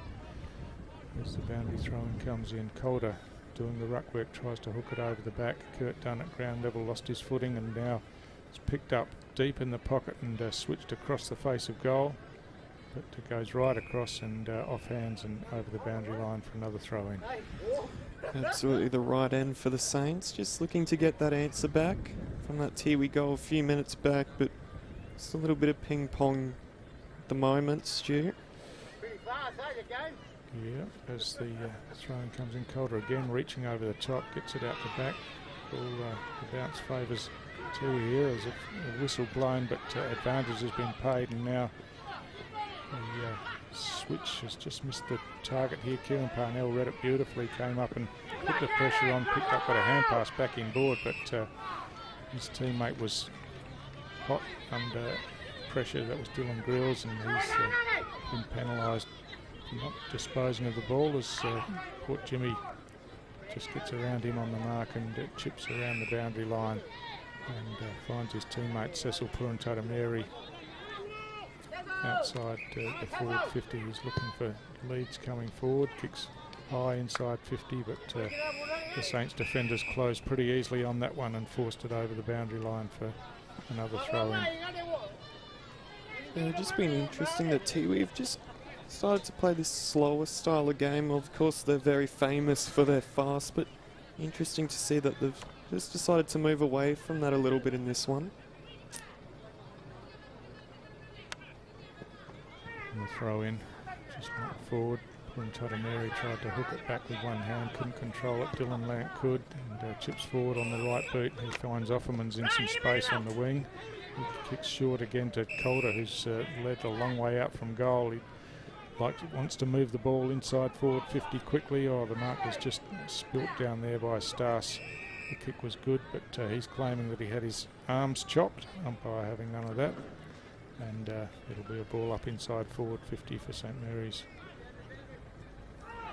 As the boundary throw-in comes in, Calder doing the ruck work, tries to hook it over the back. Kurt Dunn at ground level lost his footing, and now it's picked up deep in the pocket and switched across the face of goal, but it goes right across and off hands and over the boundary line for another throw-in. Absolutely the right end for the Saints, just looking to get that answer back from that Tiwi goal a few minutes back, but it's a little bit of ping pong at the moment, Stu. Yeah, as the throw-in comes in, Calder again reaching over the top, gets it out the back. Ball, the bounce favours Tiwi here. There's a whistle blown, but advantage has been paid, and now the switch has just missed the target here. Kieran Parnell read it beautifully, came up and put the pressure on, picked up, got a hand pass back inboard, but his teammate was hot under pressure. That was Dylan Grills, and he's been penalised for not disposing of the ball as Port Jimmy just gets around him on the mark and chips around the boundary line and finds his teammate Cecil Purantatameri outside the forward 50. He's looking for leads coming forward, kicks high inside 50, but the Saints defenders closed pretty easily on that one and forced it over the boundary line for another throw-in. Yeah, just been interesting that Tiwi have just started to play this slower style of game. Of course, they're very famous for their fast, but interesting to see that they've just decided to move away from that a little bit in this one. And the throw in, just not forward. Purantatameri tried to hook it back with one hand, couldn't control it. Dylan Lant could, and chips forward on the right boot. He finds Offermans in some space on the wing. He kicks short again to Calder, who's led a long way out from goal. He wants to move the ball inside forward 50 quickly. Oh, the mark was just spilt down there by Stas. The kick was good, but he's claiming that he had his arms chopped. Umpire having none of that. And it'll be a ball up inside forward 50 for St Mary's.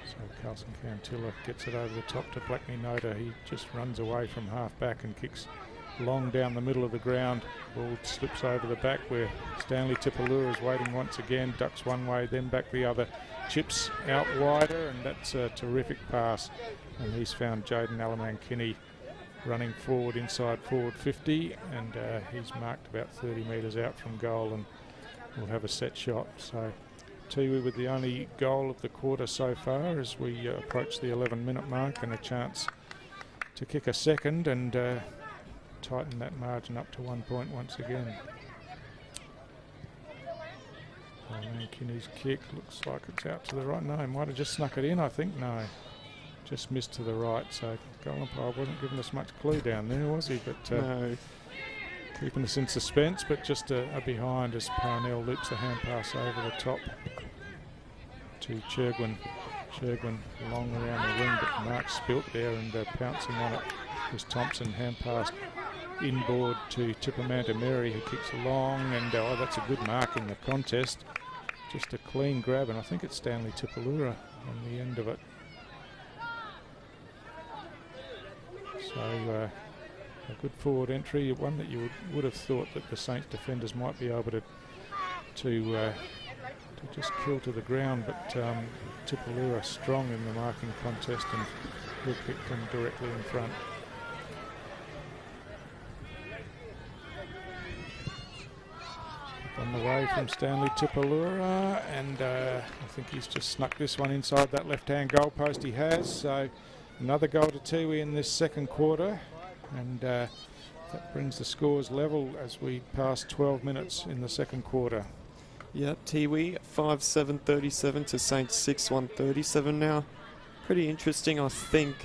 So Carlson Cantilla gets it over the top to Blackney Noda. He just runs away from half back and kicks long down the middle of the ground. Ball slips over the back where Stanley Tipalura is waiting once again, ducks one way, then back the other, chips out wider, and that's a terrific pass. And he's found Jaden Alamankini running forward inside forward 50, and he's marked about 30 metres out from goal and will have a set shot. So Tiwi with the only goal of the quarter so far as we approach the 11-minute mark, and a chance to kick a second and tighten that margin up to 1 point once again. Mankini's kick looks like it's out to the right. No, he might have just snuck it in, I think. No, just missed to the right. So goal umpire wasn't giving us much clue down there, was he? But no. Keeping us in suspense, but just a behind as Parnell loops the hand pass over the top to Chergwin. Chergwin long around the wing, but Mark spilt there, and pouncing on it was Thompson. Hand pass inboard to Tipamanta Mary, who kicks long, and that's a good mark in the contest. Just a clean grab, and I think it's Stanley Tipalura on the end of it. So a good forward entry, one that you would have thought that the Saints defenders might be able to just kill to the ground, but Tipalura strong in the marking contest, and he'll kick them directly in front. On the way from Stanley Tipalura, and I think he's just snuck this one inside that left-hand goal post. He has, so another goal to Tiwi in this second quarter, and that brings the scores level as we pass 12 minutes in the second quarter. Yep, Tiwi 5-7-37 to Saints 6-1-37 now. Pretty interesting, I think.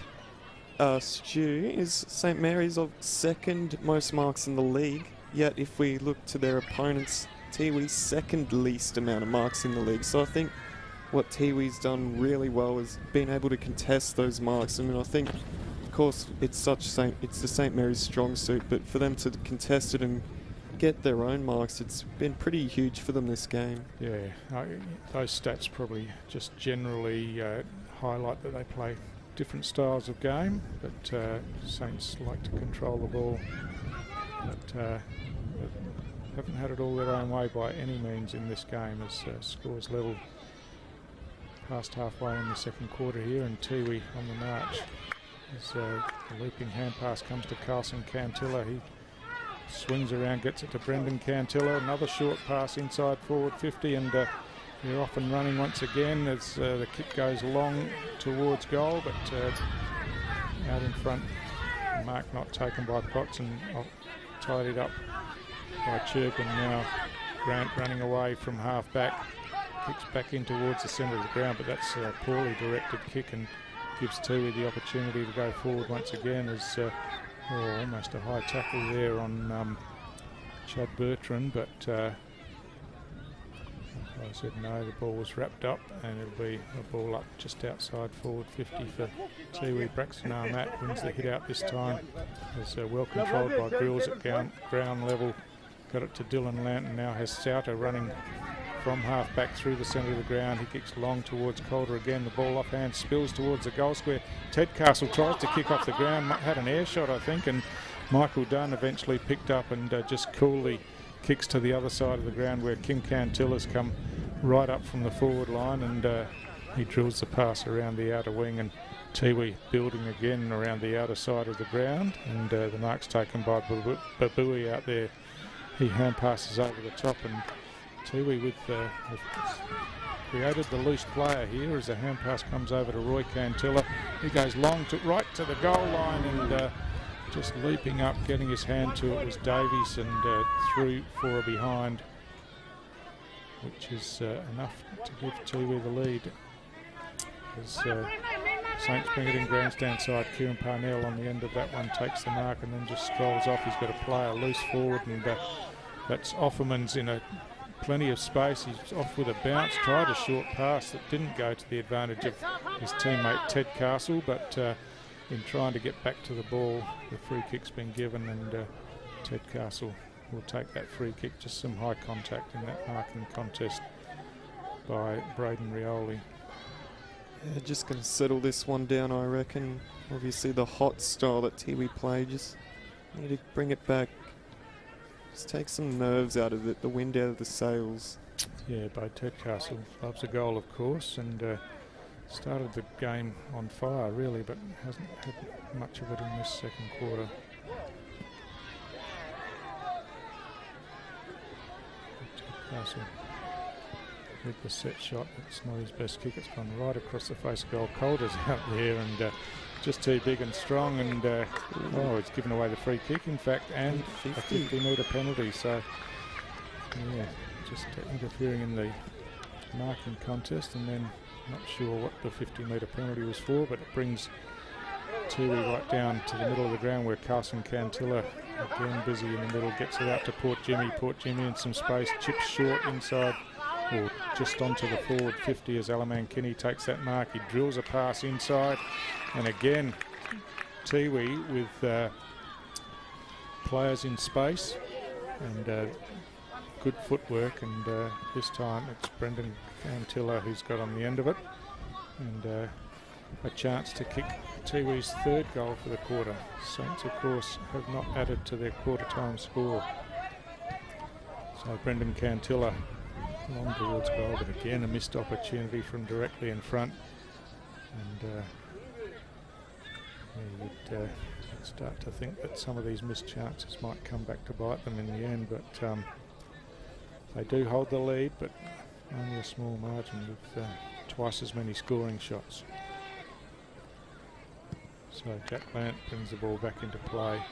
Stu, is St Mary's of second most marks in the league, yet if we look to their opponents, Tiwi's second least amount of marks in the league. So I think what Tiwi's done really well is being able to contest those marks. I mean, I think, of course, it's the St Mary's strong suit, but for them to contest it and get their own marks, it's been pretty huge for them this game. Yeah, those stats probably just generally highlight that they play different styles of game, but Saints like to control the ball, but haven't had it all their own way by any means in this game, as scores level past halfway in the second quarter here, and Tiwi on the march. As the looping hand pass comes to Carlson Cantilla, he swings around, gets it to Brendan Cantilla, another short pass inside forward 50, and you're off and running once again as the kick goes long towards goal, but out in front, mark not taken by Potts, and tidied up by Chergwin. Now Grant running away from half back, kicks back in towards the centre of the ground, but that's a poorly directed kick and gives Tiwi the opportunity to go forward once again, as almost a high tackle there on Chad Bertrand, but I said no, the ball was wrapped up, and it'll be a ball up just outside forward 50 for Tiwi. Braxton Armat wins the hit out this time. It's well controlled by Grills at ground level. Got it to Dylan Lanton, now has Souter running from half back through the centre of the ground. He kicks long towards Calder again. The ball offhand spills towards the goal square. Ted Castle tries to kick off the ground, had an air shot I think, and Michael Dunn eventually picked up and just coolly kicks to the other side of the ground where Kim Cantilla's come right up from the forward line, and he drills the pass around the outer wing, and Tiwi building again around the outer side of the ground, and the mark's taken by Babui out there. He hand passes over the top, and Tiwi with created the loose player here as the hand pass comes over to Roy Cantilla. He goes long right to the goal line, and just leaping up, getting his hand to it was Davies, and through for a behind, which is enough to give Tiwi the lead. As Saints bring it in grandstand side, Kieran Parnell on the end of that one takes the mark and then just strolls off. He's got a player loose forward, and that's Offerman's in a plenty of space. He's off with a bounce, tried a short pass that didn't go to the advantage of his teammate Ted Castle, but in trying to get back to the ball, the free kick's been given, and Ted Castle will take that free kick. Just some high contact in that marking contest by Braden Rioli. Yeah, just going to settle this one down, I reckon. Obviously the hot style that Tiwi play, just need to bring it back. Just take some nerves out of it, the wind out of the sails. Yeah, by Ted Castle. Loves a goal, of course, and started the game on fire, really, but hasn't had much of it in this second quarter. Ted Castle with the set shot. It's not his best kick. It's gone right across the face of goal. Calder's out there and just too big and strong, and it's given away the free kick, in fact, and a 50-metre penalty. So, yeah, just interfering in the marking contest, and then not sure what the 50-metre penalty was for, but it brings Tiwi right down to the middle of the ground where Carson Cantilla, again busy in the middle, gets it out to Port Jimmy. Port Jimmy in some space, chips short inside, or just onto the forward 50 as Alaman Kinney takes that mark. He drills a pass inside, and again Tiwi with players in space and good footwork, and this time it's Brendan Cantilla who's got on the end of it, and a chance to kick Tiwi's third goal for the quarter. Saints, of course, have not added to their quarter time score. So Brendan Cantilla long towards goal, but again a missed opportunity from directly in front, and you'd start to think that some of these missed chances might come back to bite them in the end, but they do hold the lead, but only a small margin with twice as many scoring shots. So Jack Lant brings the ball back into play,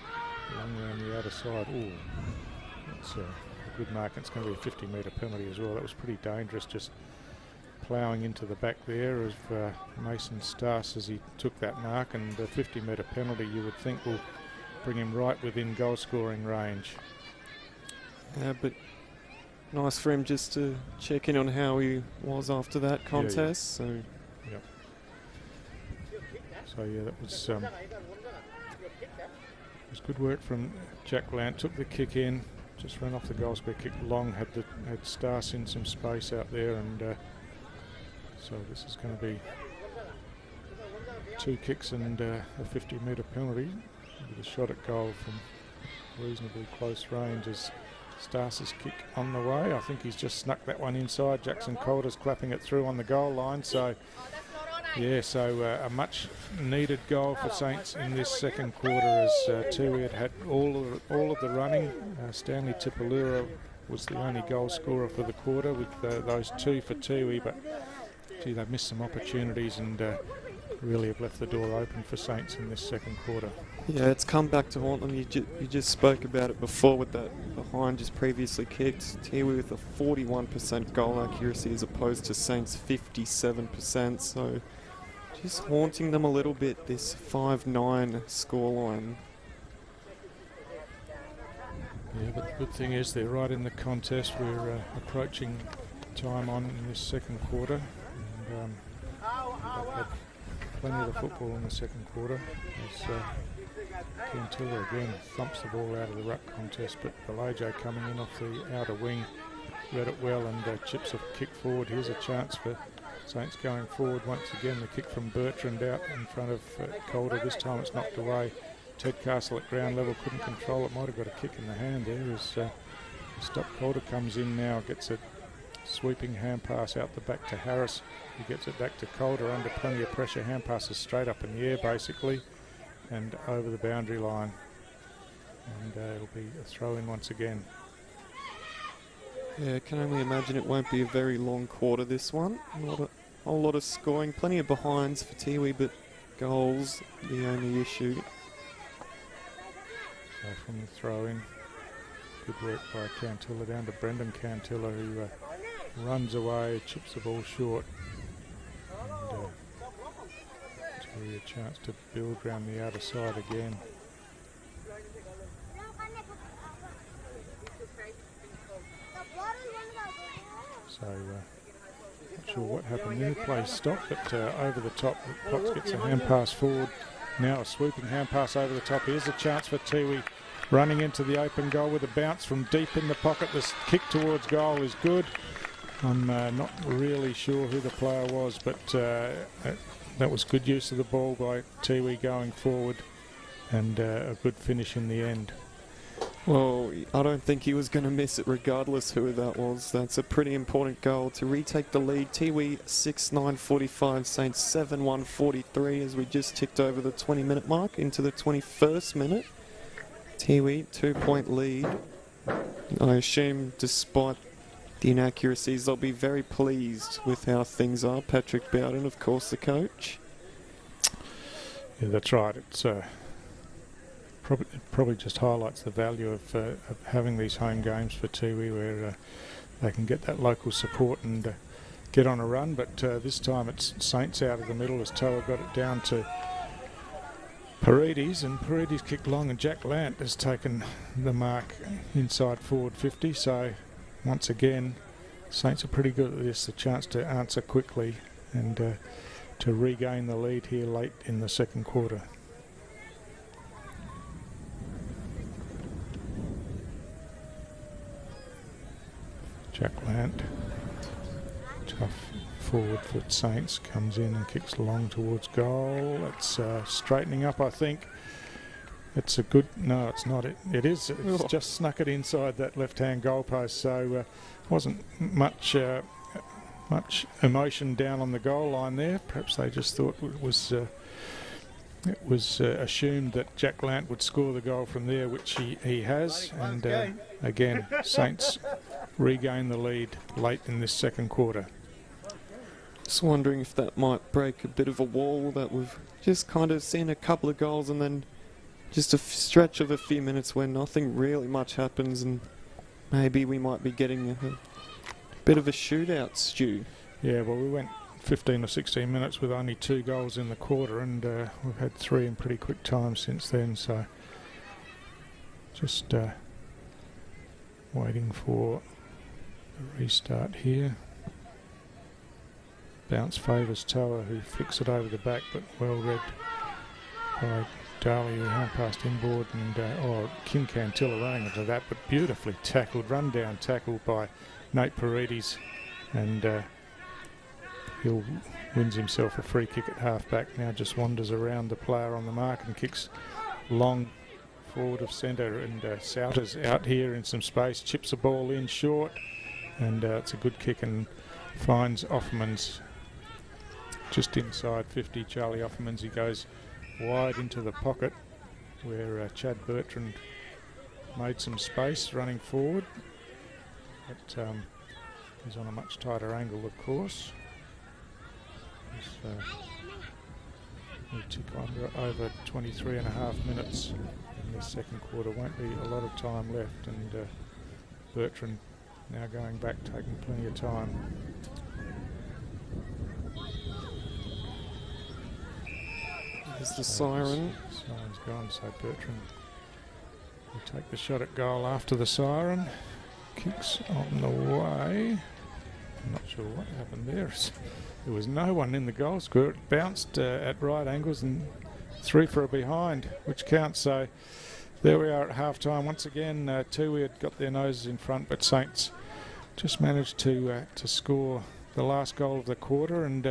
long around the outer side. Ooh, that's a good mark. It's going to be a 50-metre penalty as well. That was pretty dangerous, just ploughing into the back there of Mason Stas as he took that mark, and the 50-metre penalty you would think will bring him right within goal-scoring range. Yeah, but nice for him just to check in on how he was after that contest. Yeah, yeah. So, yep. So yeah, that was good work from Jack Lant. Took the kick in, just ran off the goal square, kick long, had Stas in some space out there, and so this is going to be 2 kicks and a 50-metre penalty with a shot at goal from reasonably close range as Stas's kick on the way. I think he's just snuck that one inside. Jackson Calder's clapping it through on the goal line. So yeah, so a much needed goal for Saints in this second quarter as Tiwi had all of the running. Stanley Tipalura was the only goal scorer for the quarter with those 2 for Tiwi, but gee, they've missed some opportunities and really have left the door open for Saints in this second quarter. yeah, it's come back to haunt them. You just spoke about it before with that behind just previously kicked. Tiwi with a 41% goal accuracy as opposed to Saints 57%, so just haunting them a little bit, this 5-9 scoreline. Yeah, but the good thing is they're right in the contest. We're approaching time on in this second quarter, and they've had plenty of the football in the second quarter as Cantilla again thumps the ball out of the ruck contest, but Balajo coming in off the outer wing read it well and chips a kick forward. Here's a chance for Saints going forward once again. The kick from Bertrand out in front of Calder. This time it's knocked away. Ted Castle at ground level couldn't control it. Might have got a kick in the hand there as Stock Calder comes in now, gets a sweeping hand pass out the back to Harris. He gets it back to Calder under plenty of pressure. Hand passes straight up in the air basically and over the boundary line. And it'll be a throw in once again. Yeah, I can only imagine it won't be a very long quarter, this one. Not a whole lot of scoring, plenty of behinds for Tiwi, but goals the only issue. So from the throw in, good work by Cantilla down to Brendan Cantilla, who runs away, chips the ball short. And Tiwi a chance to build round the outer side again. So not sure what happened there. Play stopped, but over the top, Potts gets a hand pass forward. Now a swooping hand pass over the top. Here's a chance for Tiwi, running into the open goal with a bounce from deep in the pocket. This kick towards goal is good. I'm not really sure who the player was, but that was good use of the ball by Tiwi going forward, and a good finish in the end. Well, I don't think he was going to miss it regardless who that was. That's a pretty important goal to retake the lead. Tiwi 6-9-45, Saints 7-1-43 as we just ticked over the 20-minute mark into the 21st minute. Tiwi, 2-point lead. I assume despite the inaccuracies, they'll be very pleased with how things are. Patrick Bowden, of course, the coach. Yeah, that's right. It's probably just highlights the value of having these home games for Tiwi, where they can get that local support and get on a run. But this time it's Saints out of the middle as Toa got it down to Paredes, and Paredes kicked long, and Jack Lant has taken the mark inside forward 50. So once again, Saints are pretty good at this, the chance to answer quickly and to regain the lead here late in the second quarter. Jack Lant, tough forward for Saints, comes in and kicks long towards goal. It's straightening up, I think. It's a good, no, it's not. It is. It's just snuck it inside that left-hand goalpost. So wasn't much emotion down on the goal line there. Perhaps they just thought it was assumed that Jack Lant would score the goal from there, which he has. And again, Saints regain the lead late in this second quarter. Just wondering if that might break a bit of a wall that we've just kind of seen a couple of goals and then just a stretch of a few minutes where nothing really much happens, and maybe we might be getting a bit of a shootout, Stu. Yeah, well, we went 15 or 16 minutes with only 2 goals in the quarter, and we've had 3 in pretty quick time since then, so just waiting for the restart here. Bounce favours Toa, who flicks it over the back, but well read by Daly, who hand passed inboard, and Kim Cantilla running into that, but beautifully tackled, run down tackle by Nate Paredes, and Hill wins himself a free kick at half-back. Now just wanders around the player on the mark and kicks long forward of centre, and Souters out here in some space, chips a ball in short, and it's a good kick and finds Offermans just inside 50. Charlie Offermans, he goes wide into the pocket where Chad Bertrand made some space running forward, but he's on a much tighter angle, of course. We'll tick on over 23 and a half minutes in the second quarter. Won't be a lot of time left, and Bertrand now going back, taking plenty of time. There's the siren. Siren's gone, so Bertrand will take the shot at goal after the siren. Kicks on the way. I'm not sure what happened there. There was no one in the goal square. It bounced at right angles and 3 for a behind, which counts. So there we are at half-time. Once again, Tiwi had got their noses in front, but Saints just managed to score the last goal of the quarter, and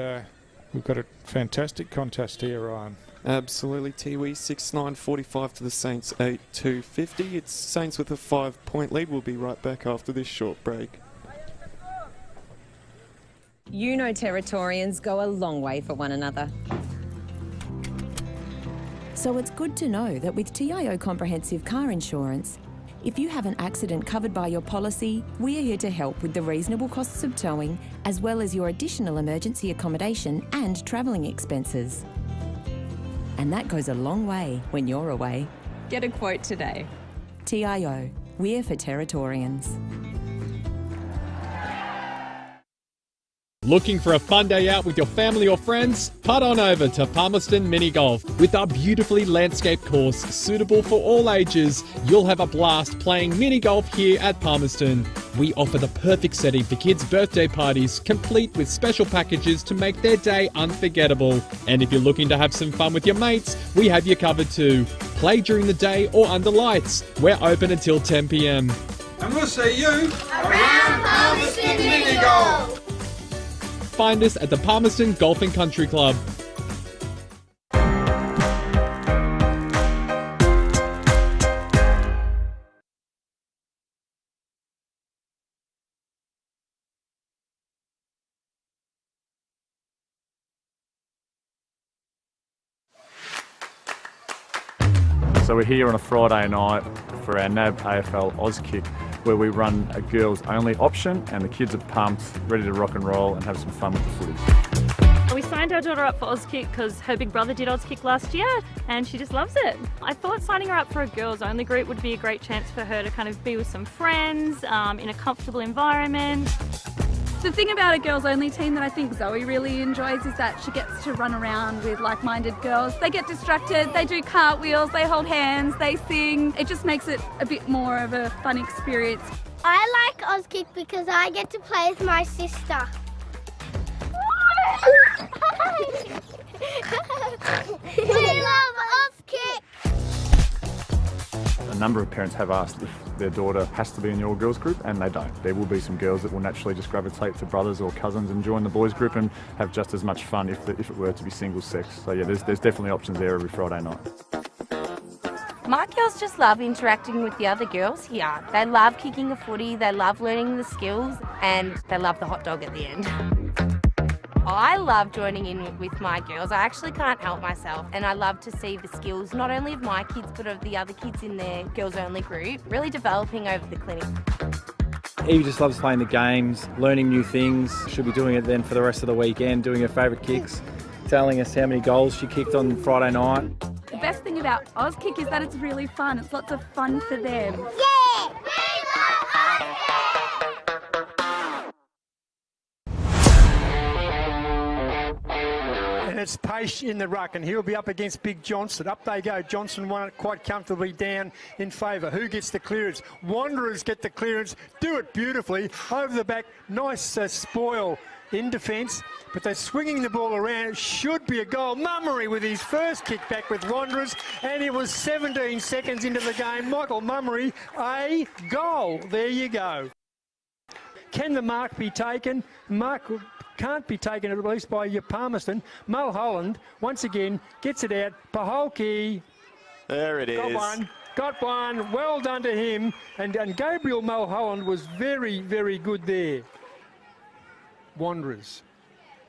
we've got a fantastic contest here, Ryan. Absolutely. Tiwi 6-9-45 to the Saints 8-2-50. It's Saints with a 5-point lead. We'll be right back after this short break. You know Territorians go a long way for one another. So it's good to know that with TIO Comprehensive Car Insurance, if you have an accident covered by your policy, we're here to help with the reasonable costs of towing, as well as your additional emergency accommodation and travelling expenses. And that goes a long way when you're away. Get a quote today. TIO, we're for Territorians. Looking for a fun day out with your family or friends? Head on over to Palmerston Mini Golf. With our beautifully landscaped course suitable for all ages, you'll have a blast playing mini golf here at Palmerston. We offer the perfect setting for kids' birthday parties, complete with special packages to make their day unforgettable. And if you're looking to have some fun with your mates, we have you covered too. Play during the day or under lights. We're open until 10 p.m. And we'll see you around Palmerston Mini Golf. Find us at the Palmerston Golf and Country Club. So we're here on a Friday night for our NAB AFL Auskick, where we run a girls only option and the kids are pumped, ready to rock and roll and have some fun with the footy. We signed our daughter up for Auskick because her big brother did Auskick last year and she just loves it. I thought signing her up for a girls only group would be a great chance for her to kind of be with some friends in a comfortable environment. The thing about a girls only team that I think Zoe really enjoys is that she gets to run around with like-minded girls. They get distracted, they do cartwheels, they hold hands, they sing. It just makes it a bit more of a fun experience. I like Auskick because I get to play with my sister. We love Auskick! A number of parents have asked if their daughter has to be in your girls group, and they don't. There will be some girls that will naturally just gravitate to brothers or cousins and join the boys group and have just as much fun if it were to be single sex. So yeah, there's definitely options there every Friday night. My girls just love interacting with the other girls here. They love kicking a footy, they love learning the skills, and they love the hot dog at the end. I love joining in with my girls. I actually can't help myself, and I love to see the skills not only of my kids but of the other kids in their girls only group really developing over the clinic. Eve just loves playing the games, learning new things. She'll be doing it then for the rest of the weekend, doing her favourite kicks, telling us how many goals she kicked on Friday night. The best thing about Auskick is that it's really fun. It's lots of fun for them. Yeah! And it's Pace in the ruck, and he'll be up against Big Johnson. Up they go. Johnson won it quite comfortably down in favour. Who gets the clearance? Wanderers get the clearance. Do it beautifully. Over the back. Nice spoil in defence, but they're swinging the ball around. It should be a goal. Mummery with his first kick back with Wanderers, and it was 17 seconds into the game. Michael Mummery, a goal. There you go. Can the mark be taken? Mark can't be taken, at least by your Palmerston. Mulholland, once again, gets it out. Paholke. There it is. Got one. Well done to him. And Gabriel Mulholland was very, very good there. Wanderers.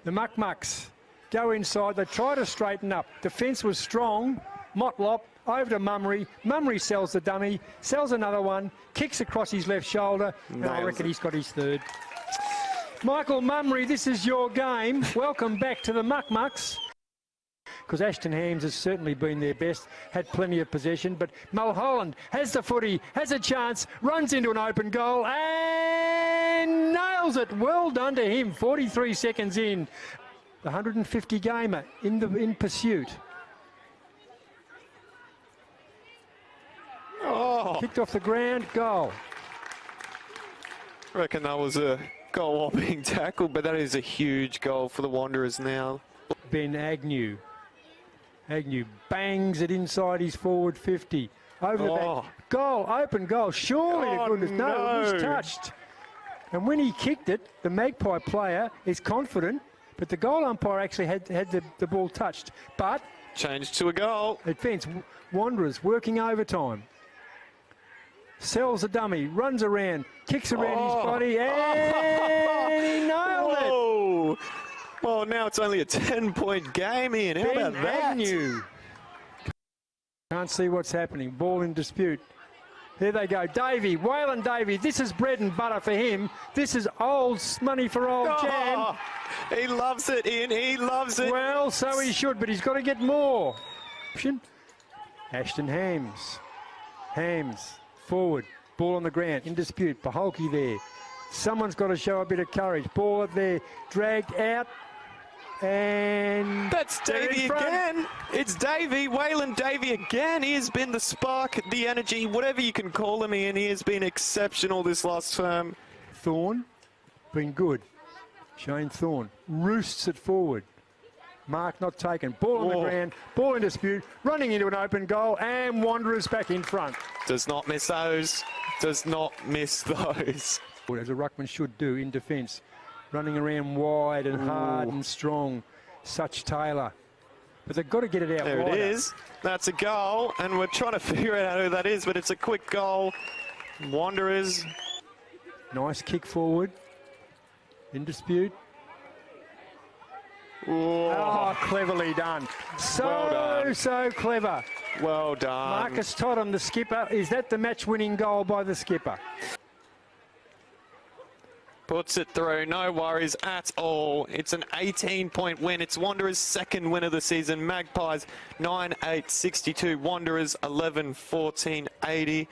The Muck-Mucks go inside. They try to straighten up. Defence was strong. Motlop over to Mummery. Mummery sells the dummy, sells another one, kicks across his left shoulder, and I reckon he's got his third. Michael Mummery, this is your game. Welcome back to the Muck-Mucks. Because Ashton Hams has certainly been their best, had plenty of possession, but Mulholland has the footy, has a chance, runs into an open goal and nails it. Well done to him, 43 seconds in. The 150 gamer in pursuit. Oh. Kicked off the ground, goal. I reckon that was a goal being tackled, but that is a huge goal for the Wanderers now. Ben Agnew. Agnew bangs it inside his forward 50. Over the back. Goal, open goal. Surely to goodness. No, it was touched. And when he kicked it, the Magpie player is confident, but the goal umpire actually had the ball touched. But changed to a goal. Advance. Wanderers working overtime. Sells a dummy, runs around, kicks around his body, and he nailed it. Well, now it's only a 10-point game, Ian. How about that? Agnew. Can't see what's happening. Ball in dispute. There they go. Davey, Waylon Davey. This is bread and butter for him. This is old money for old Jam. He loves it, Ian. He loves it. Well, so he should, but he's got to get more. Ashton Hams. Hams. Forward, ball on the ground, in dispute. Paholke there. Someone's got to show a bit of courage. Ball up there, dragged out. And that's Davey again. It's Davey, Waylon Davey again. He has been the spark, the energy, whatever you can call him, Ian. He has been exceptional this last term. Thorne, been good. Shane Thorne roosts it forward. Mark not taken. Ball on the ground, ball in dispute, running into an open goal, and Wanderers back in front. Does not miss those. Does not miss those. As a ruckman should do in defence. Running around wide and hard and strong. Such Taylor. But they've got to get it out there wider. It is. That's a goal, and we're trying to figure out who that is, but it's a quick goal. Wanderers. Nice kick forward. In dispute. Oh, cleverly done. So clever. Well done. Marcus Toddam, the skipper. Is that the match-winning goal by the skipper? Puts it through, no worries at all. It's an 18-point win. It's Wanderers' second win of the season. Magpies 9-8-62. Wanderers 11-14-80.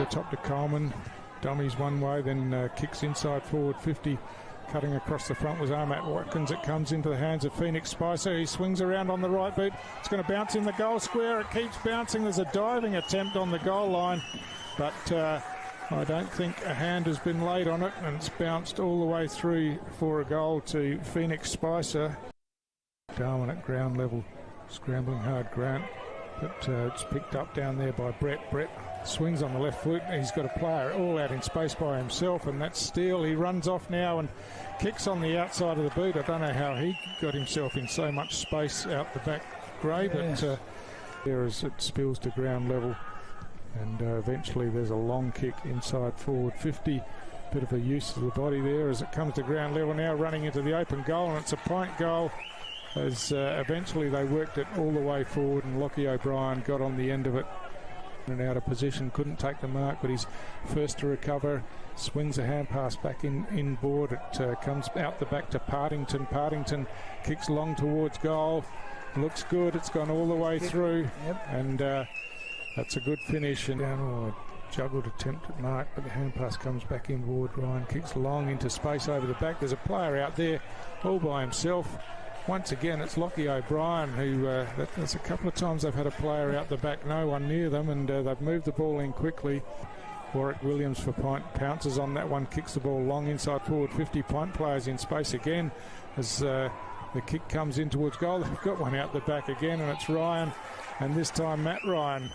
Top to Coleman, dummies one way, then kicks inside forward 50, cutting across the front was Ahmat Watkins. It comes into the hands of Phoenix Spicer. He swings around on the right boot. It's going to bounce in the goal square. It keeps bouncing. There's a diving attempt on the goal line, but I don't think a hand has been laid on it, and it's bounced all the way through for a goal to Phoenix Spicer. Darwin at ground level, scrambling hard Grant, but it's picked up down there by Brett. Brett swings on the left foot. He's got a player all out in space by himself, and that's Steele. He runs off now and kicks on the outside of the boot. I don't know how he got himself in so much space out the back, Gray, but there as it spills to ground level, and eventually there's a long kick inside forward 50. Bit of a use of the body there as it comes to ground level now, running into the open goal, and it's a point goal as eventually they worked it all the way forward, and Lockie O'Brien got on the end of it and out of position, couldn't take the mark, but he's first to recover, swings a hand pass back in board. It comes out the back to Partington. Partington kicks long towards goal, looks good, it's gone all the way through, and that's a good finish. And down juggled attempt at mark, but the hand pass comes back inboard. Ryan kicks long into space over the back. There's a player out there all by himself. Once again, it's Lockie O'Brien who, there's a couple of times they've had a player out the back, no one near them, and they've moved the ball in quickly. Warwick Williams for Pint pounces on that one, kicks the ball long inside forward 50. Pint players in space again as the kick comes in towards goal. They've got one out the back again, and it's Ryan, and this time Matt Ryan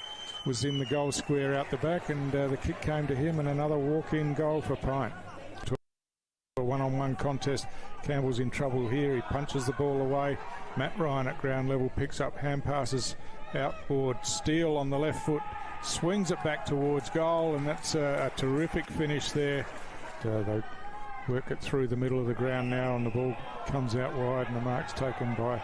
was in the goal square out the back, and the kick came to him, and another walk-in goal for Pint. A one-on-one contest. Campbell's in trouble here. He punches the ball away. Matt Ryan at ground level picks up hand passes outboard. Steele on the left foot swings it back towards goal, and that's a terrific finish there. They work it through the middle of the ground now, and the ball comes out wide, and the mark's taken by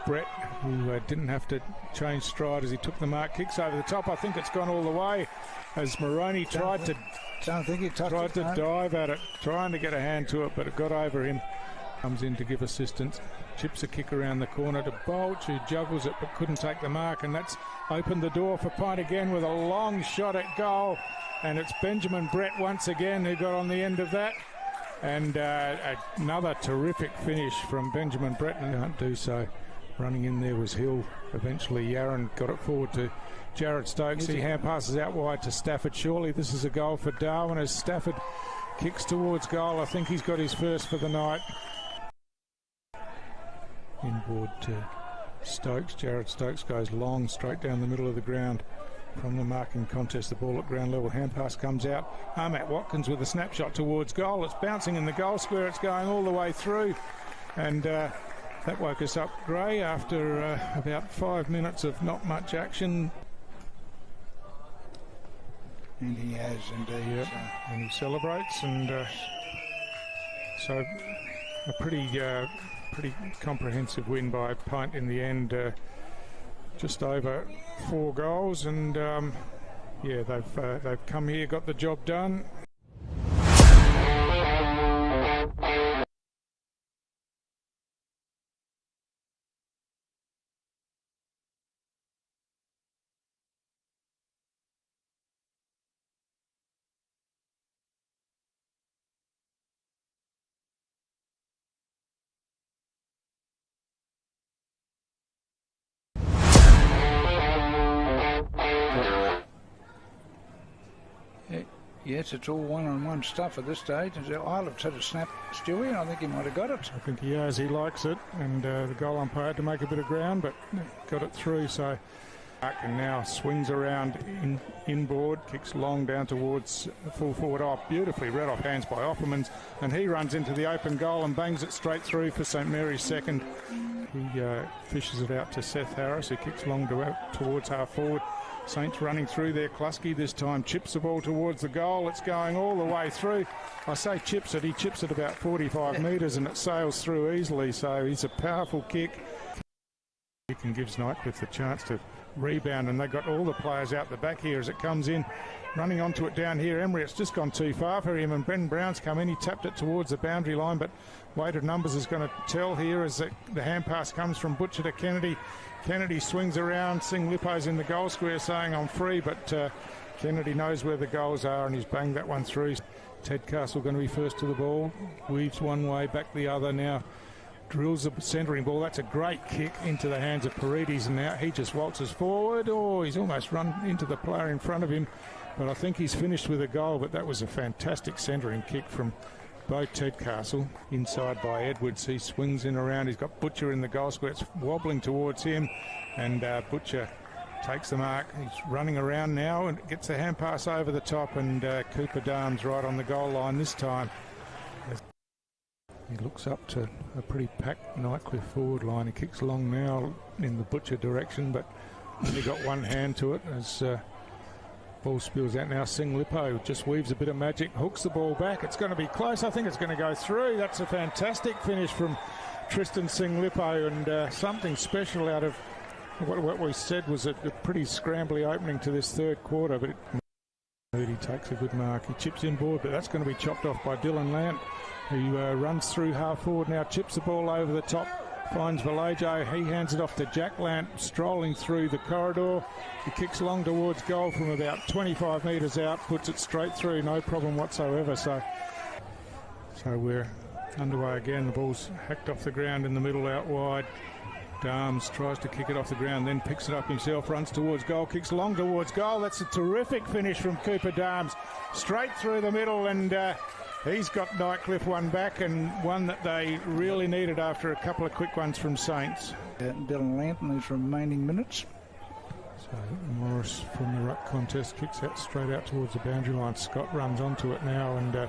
Brett, who didn't have to change stride as he took the mark. Kicks over the top. I think it's gone all the way as Moroney tried to dive at it, trying to get a hand to it, but it got over him. Comes in to give assistance, chips a kick around the corner to Bolch, who juggles it but couldn't take the mark, and that's opened the door for Pint again with a long shot at goal, and it's Benjamin Brett once again who got on the end of that, and another terrific finish from Benjamin Brett, and can't do so. Running in there was Hill. Eventually Yaron got it forward to Jared Stokes. He hand passes out wide to Stafford. Surely this is a goal for Darwin as Stafford kicks towards goal. I think he's got his first for the night. Inboard to Stokes. Jared Stokes goes long straight down the middle of the ground from the marking contest. The ball at ground level. Hand pass comes out. Ahmat Watkins with a snapshot towards goal. It's bouncing in the goal square. It's going all the way through, and that woke us up, Gray, after about 5 minutes of not much action. And he has indeed. Yep. And he celebrates, and so a pretty pretty comprehensive win by a punt in the end, just over 4 goals, and yeah, they've come here, got the job done. Yes, it's all one-on-one stuff at this stage. Islet's had a snap, Stewie, and I think he might have got it. I think he has. He likes it, and the goal umpire had to make a bit of ground, but got it through. So, and now swings around inboard, kicks long down towards full forward. Oh, beautifully read off hands by Offermans, and he runs into the open goal and bangs it straight through for St Mary's second. He fishes it out to Seth Harris, who kicks long towards half forward. Saints running through there. Klusky this time chips the ball towards the goal. It's going all the way through. I say chips it. He chips it about 45 metres and it sails through easily. So he's a powerful kick. He can gives Nightcliff the chance to rebound, and they've got all the players out the back here as it comes in. Running onto it down here, Emery, it's just gone too far for him, and Brendan Brown's come in. He tapped it towards the boundary line, but weight of numbers is going to tell here as the hand pass comes from Butcher to Kennedy. Kennedy swings around. Sing Lippo's in the goal square saying I'm free, but Kennedy knows where the goals are and he's banged that one through. Ted Castle going to be first to the ball. Weaves one way, back the other now. Drills the centering ball. That's a great kick into the hands of Paredes, and now he just waltzes forward. Oh, he's almost run into the player in front of him, but I think he's finished with a goal. But that was a fantastic centering kick from Bo Ted Castle. Inside by Edwards. He swings in around. He's got Butcher in the goal square. It's wobbling towards him, and Butcher takes the mark. He's running around now and gets the hand pass over the top, and Cooper Darms right on the goal line this time. He looks up to a pretty packed Nightcliff forward line. He kicks long now in the Butcher direction, but only got one hand to it as ball spills out now. Sing Lippo just weaves a bit of magic, hooks the ball back. It's going to be close. I think it's going to go through. That's a fantastic finish from Tristan Sing Lippo, and something special out of what we said was a pretty scrambly opening to this third quarter, but he takes a good mark. He chips inboard, but that's going to be chopped off by Dylan Lant, who runs through half forward now, chips the ball over the top, finds Vallejo. He hands it off to Jack Lant, strolling through the corridor. He kicks long towards goal from about 25 metres out, puts it straight through, no problem whatsoever. So we're underway again. The ball's hacked off the ground in the middle, out wide. Darms tries to kick it off the ground, then picks it up himself, runs towards goal, kicks long towards goal. That's a terrific finish from Cooper Darms, straight through the middle, and he's got Nightcliff one back, and one that they really needed after a couple of quick ones from Saints. Dylan Lant in his remaining minutes. So Morris from the ruck contest kicks that straight out towards the boundary line. Scott runs onto it now, and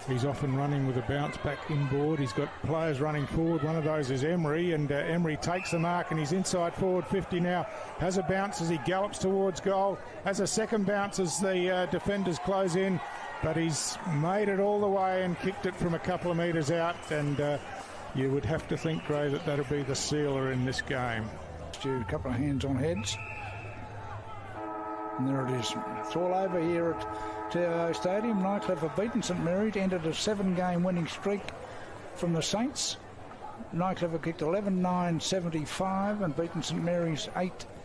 he's off and running with a bounce back inboard. He's got players running forward. One of those is Emery, and Emery takes the mark, and he's inside forward 50 now. Has a bounce as he gallops towards goal. Has a second bounce as the defenders close in, but he's made it all the way and kicked it from a couple of metres out, and you would have to think, Gray, that that'll be the sealer in this game. A couple of hands on heads. And there it is. It's all over here at TIO Stadium. Nightcliff have beaten St Mary's, ended a 7-game winning streak from the Saints. Nightcliff have kicked 11-9-75 and beaten St Mary's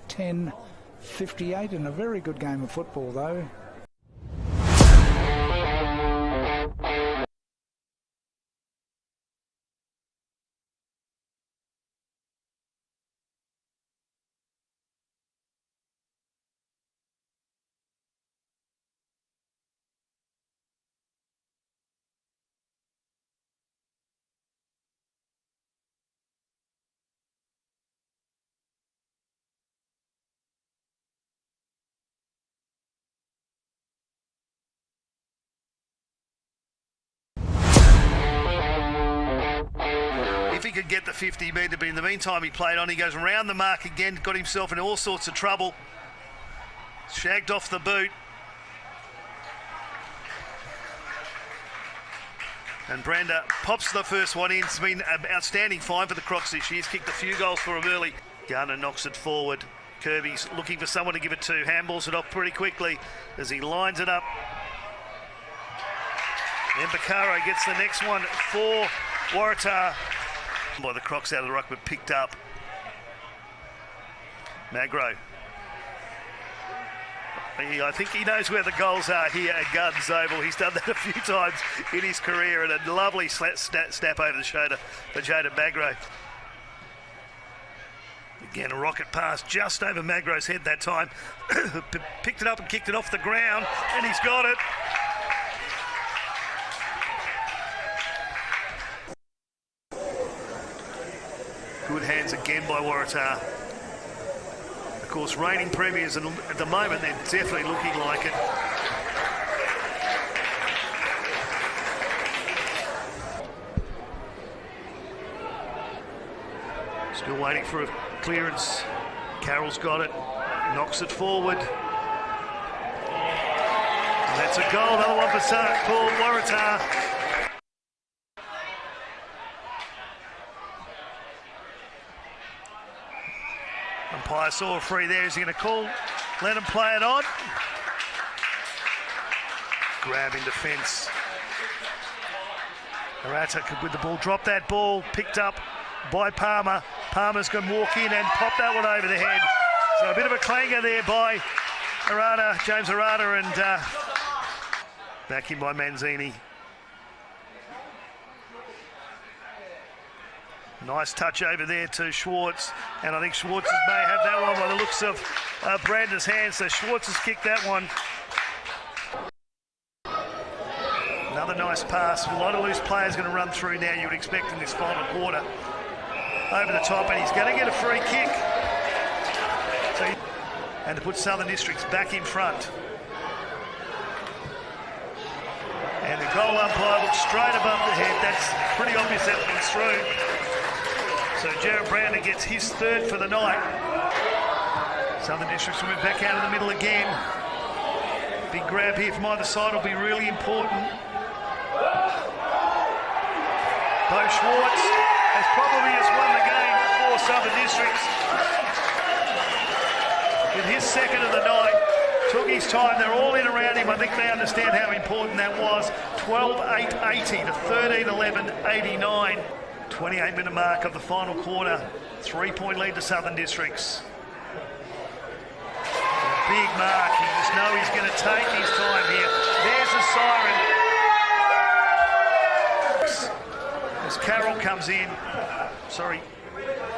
8-10-58 in a very good game of football, though. If he could get the 50 metre, but in the meantime he played on. He goes around the mark again, got himself in all sorts of trouble. Shagged off the boot. And Brenda pops the first one in. It's been an outstanding find for the Crocs this year. He's kicked a few goals for them early. Garner knocks it forward. Kirby's looking for someone to give it to. Handballs it off pretty quickly as he lines it up. And Bacaro gets the next one for Waratah. By the Crocs out of the ruck, but picked up. Magro. I think he knows where the goals are here at Gardens Oval. He's done that a few times in his career, and a lovely snap over the shoulder for Jaden Magro. Again, a rocket pass just over Magro's head that time. Picked it up and kicked it off the ground, and he's got it. Good hands again by Waratah. Of course, reigning premiers, and at the moment they're definitely looking like it. Still waiting for a clearance. Carroll's got it, knocks it forward. And that's a goal, another one for Waratah. Umpire saw a free there. Is he going to call? Let him play it on. Grab in defence. Arata could, with the ball, drop that ball. Picked up by Palmer. Palmer's going to walk in and pop that one over the head. So a bit of a clanger there by Arata, James Arata, and back in by Manzini. Nice touch over there to Schwartz, and I think Schwartz may have that one by the looks of Brandon's hands, so Schwartz has kicked that one. Another nice pass. A lot of loose players going to run through now, you would expect, in this final quarter. Over the top, and he's going to get a free kick. And to put Southern Districts back in front. And the goal umpire looks straight above the head. That's pretty obvious that one's through. So Jared Brandon gets his third for the night. Southern Districts will move back out of the middle again. Big grab here from either side will be really important. Bo Schwartz has probably just won the game for Southern Districts. With his second of the night, took his time. They're all in around him. I think they understand how important that was. 12-8-80 to 13-11-89. 28-minute mark of the final quarter. 3-point lead to Southern Districts. A big mark. You just know he's going to take his time here. There's a siren. As Carroll comes in,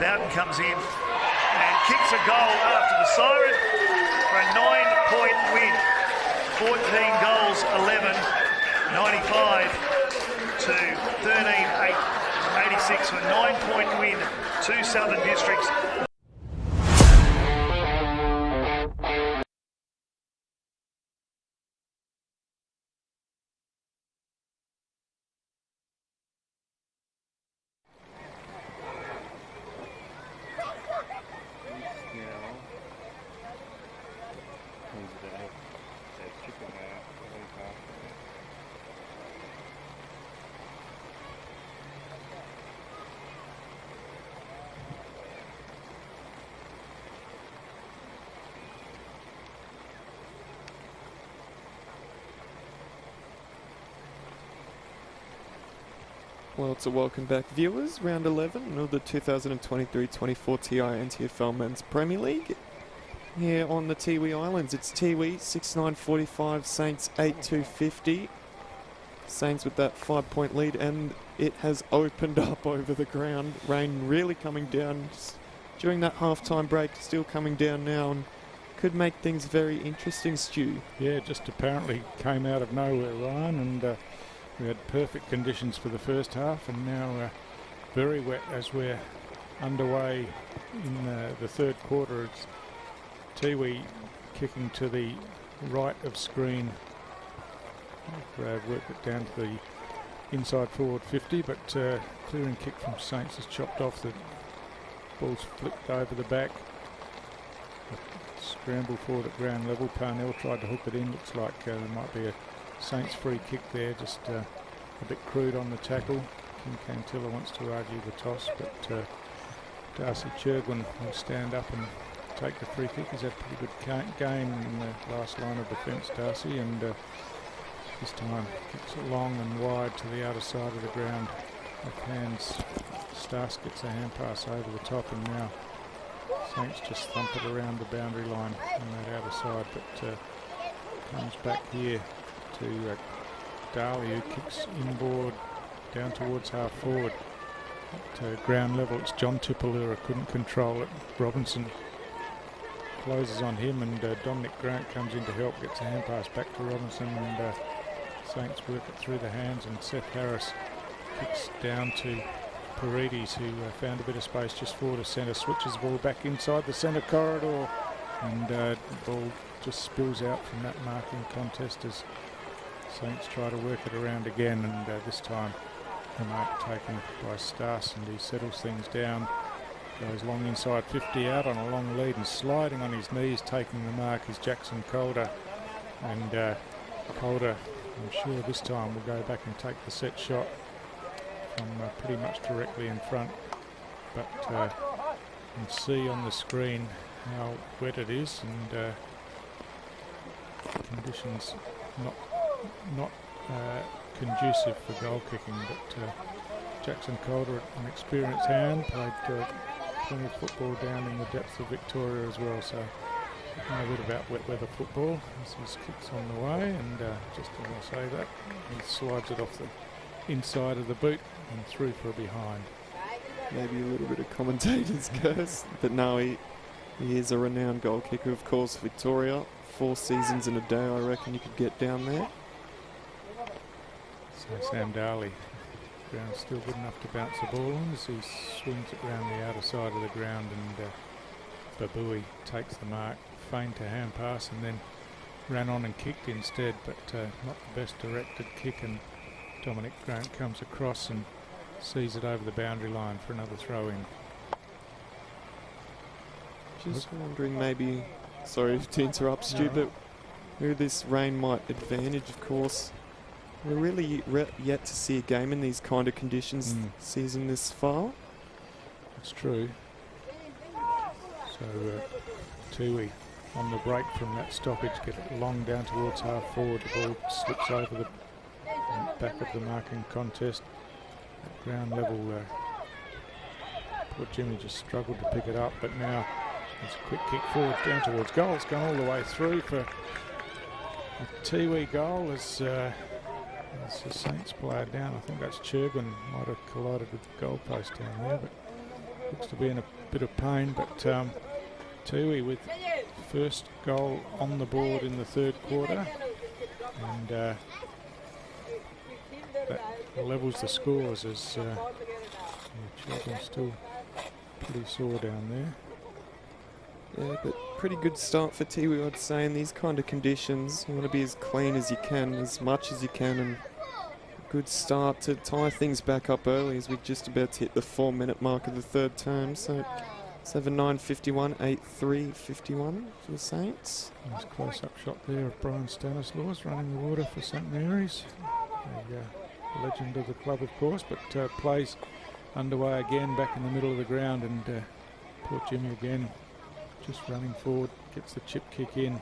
Bowden comes in and kicks a goal after the siren for a 9-point win. 14 goals, 11, 95 to 13-8. 86 for a 9-point win to Southern Districts. Well, it's a welcome back, viewers. Round 11 of the 2023-24 TIO NTFL Men's Premier League. Here on the Tiwi Islands, it's Tiwi 6-9-45, Saints 8-2-50. Saints with that 5-point lead, and it has opened up over the ground. Rain really coming down during that half-time break, still coming down now, and could make things very interesting, Stu. Yeah, just apparently came out of nowhere, Ryan, and we had perfect conditions for the first half, and now very wet as we're underway in the third quarter. It's Tiwi kicking to the right of screen. Brad worked it down to the inside forward 50, but clearing kick from Saints is chopped off. The ball's flipped over the back. Scramble forward at ground level. Parnell tried to hook it in. Looks like there might be a Saints free kick there, just a bit crude on the tackle. Kim Cantilla wants to argue the toss, but Darcy Churgwin will stand up and take the free kick. He's had a pretty good game in the last line of defence, Darcy, and this time kicks it long and wide to the outer side of the ground. Off hands, Stas gets a hand pass over the top, and now Saints just thump it around the boundary line on that outer side, but comes back here to Daly, who kicks inboard down towards half forward. At ground level, it's John Tipalura couldn't control it. Robinson closes on him, and Dominic Grant comes in to help, gets a hand pass back to Robinson, and Saints work it through the hands, and Seth Harris kicks down to Paredes, who found a bit of space just forward of centre, switches the ball back inside the centre corridor, and the ball just spills out from that marking contest as Saints try to work it around again, and this time the mark taken by Stas, and he settles things down, goes long inside 50 out on a long lead, and sliding on his knees taking the mark is Jackson Calder, and Calder, I'm sure this time will go back and take the set shot from pretty much directly in front, but you can see on the screen how wet it is, and conditions not conducive for goal kicking, but Jackson Calder, an experienced hand, played plenty of football down in the depths of Victoria as well, so know a bit about wet weather football. As his kick's on the way, and just as I say that, he slides it off the inside of the boot and through for a behind. Maybe a little bit of commentator's curse, but no, he is a renowned goal kicker, of course, Victoria. 4 seasons in a day, I reckon you could get down there. So Sam Darley, ground's still good enough to bounce the ball on as he swings it round the outer side of the ground, and Babui takes the mark, feigned to hand pass and then ran on and kicked instead, but not the best directed kick, and Dominic Grant comes across and sees it over the boundary line for another throw in. Just wondering, maybe, sorry to interrupt Stu, but who this rain might advantage, of course. We're really yet to see a game in these kind of conditions season this far. That's true. So Tiwi on the break from that stoppage, get it long down towards half forward. The ball slips over the back of the marking contest. At ground level, poor Jimmy just struggled to pick it up, but now there's a quick kick forward down towards goal. It's gone all the way through for a Tiwi goal as the Saints player down. I think that's Churgwin, might have collided with the goalpost down there, but looks to be in a bit of pain. But Tiwi with first goal on the board in the third quarter, and that levels the scores as Churgwin's still pretty sore down there. Yeah, but pretty good start for Tiwi, I'd say, in these kind of conditions. You want to be as clean as you can, as much as you can, and good start to tie things back up early as we're just about to hit the 4-minute mark of the third term. So 7-9-51, 8-3-51 for the Saints. Nice close-up shot there of Brian Stanislaus running the water for St Mary's. A legend of the club, of course, but plays underway again back in the middle of the ground, and poor Jimmy again just running forward, gets the chip kick in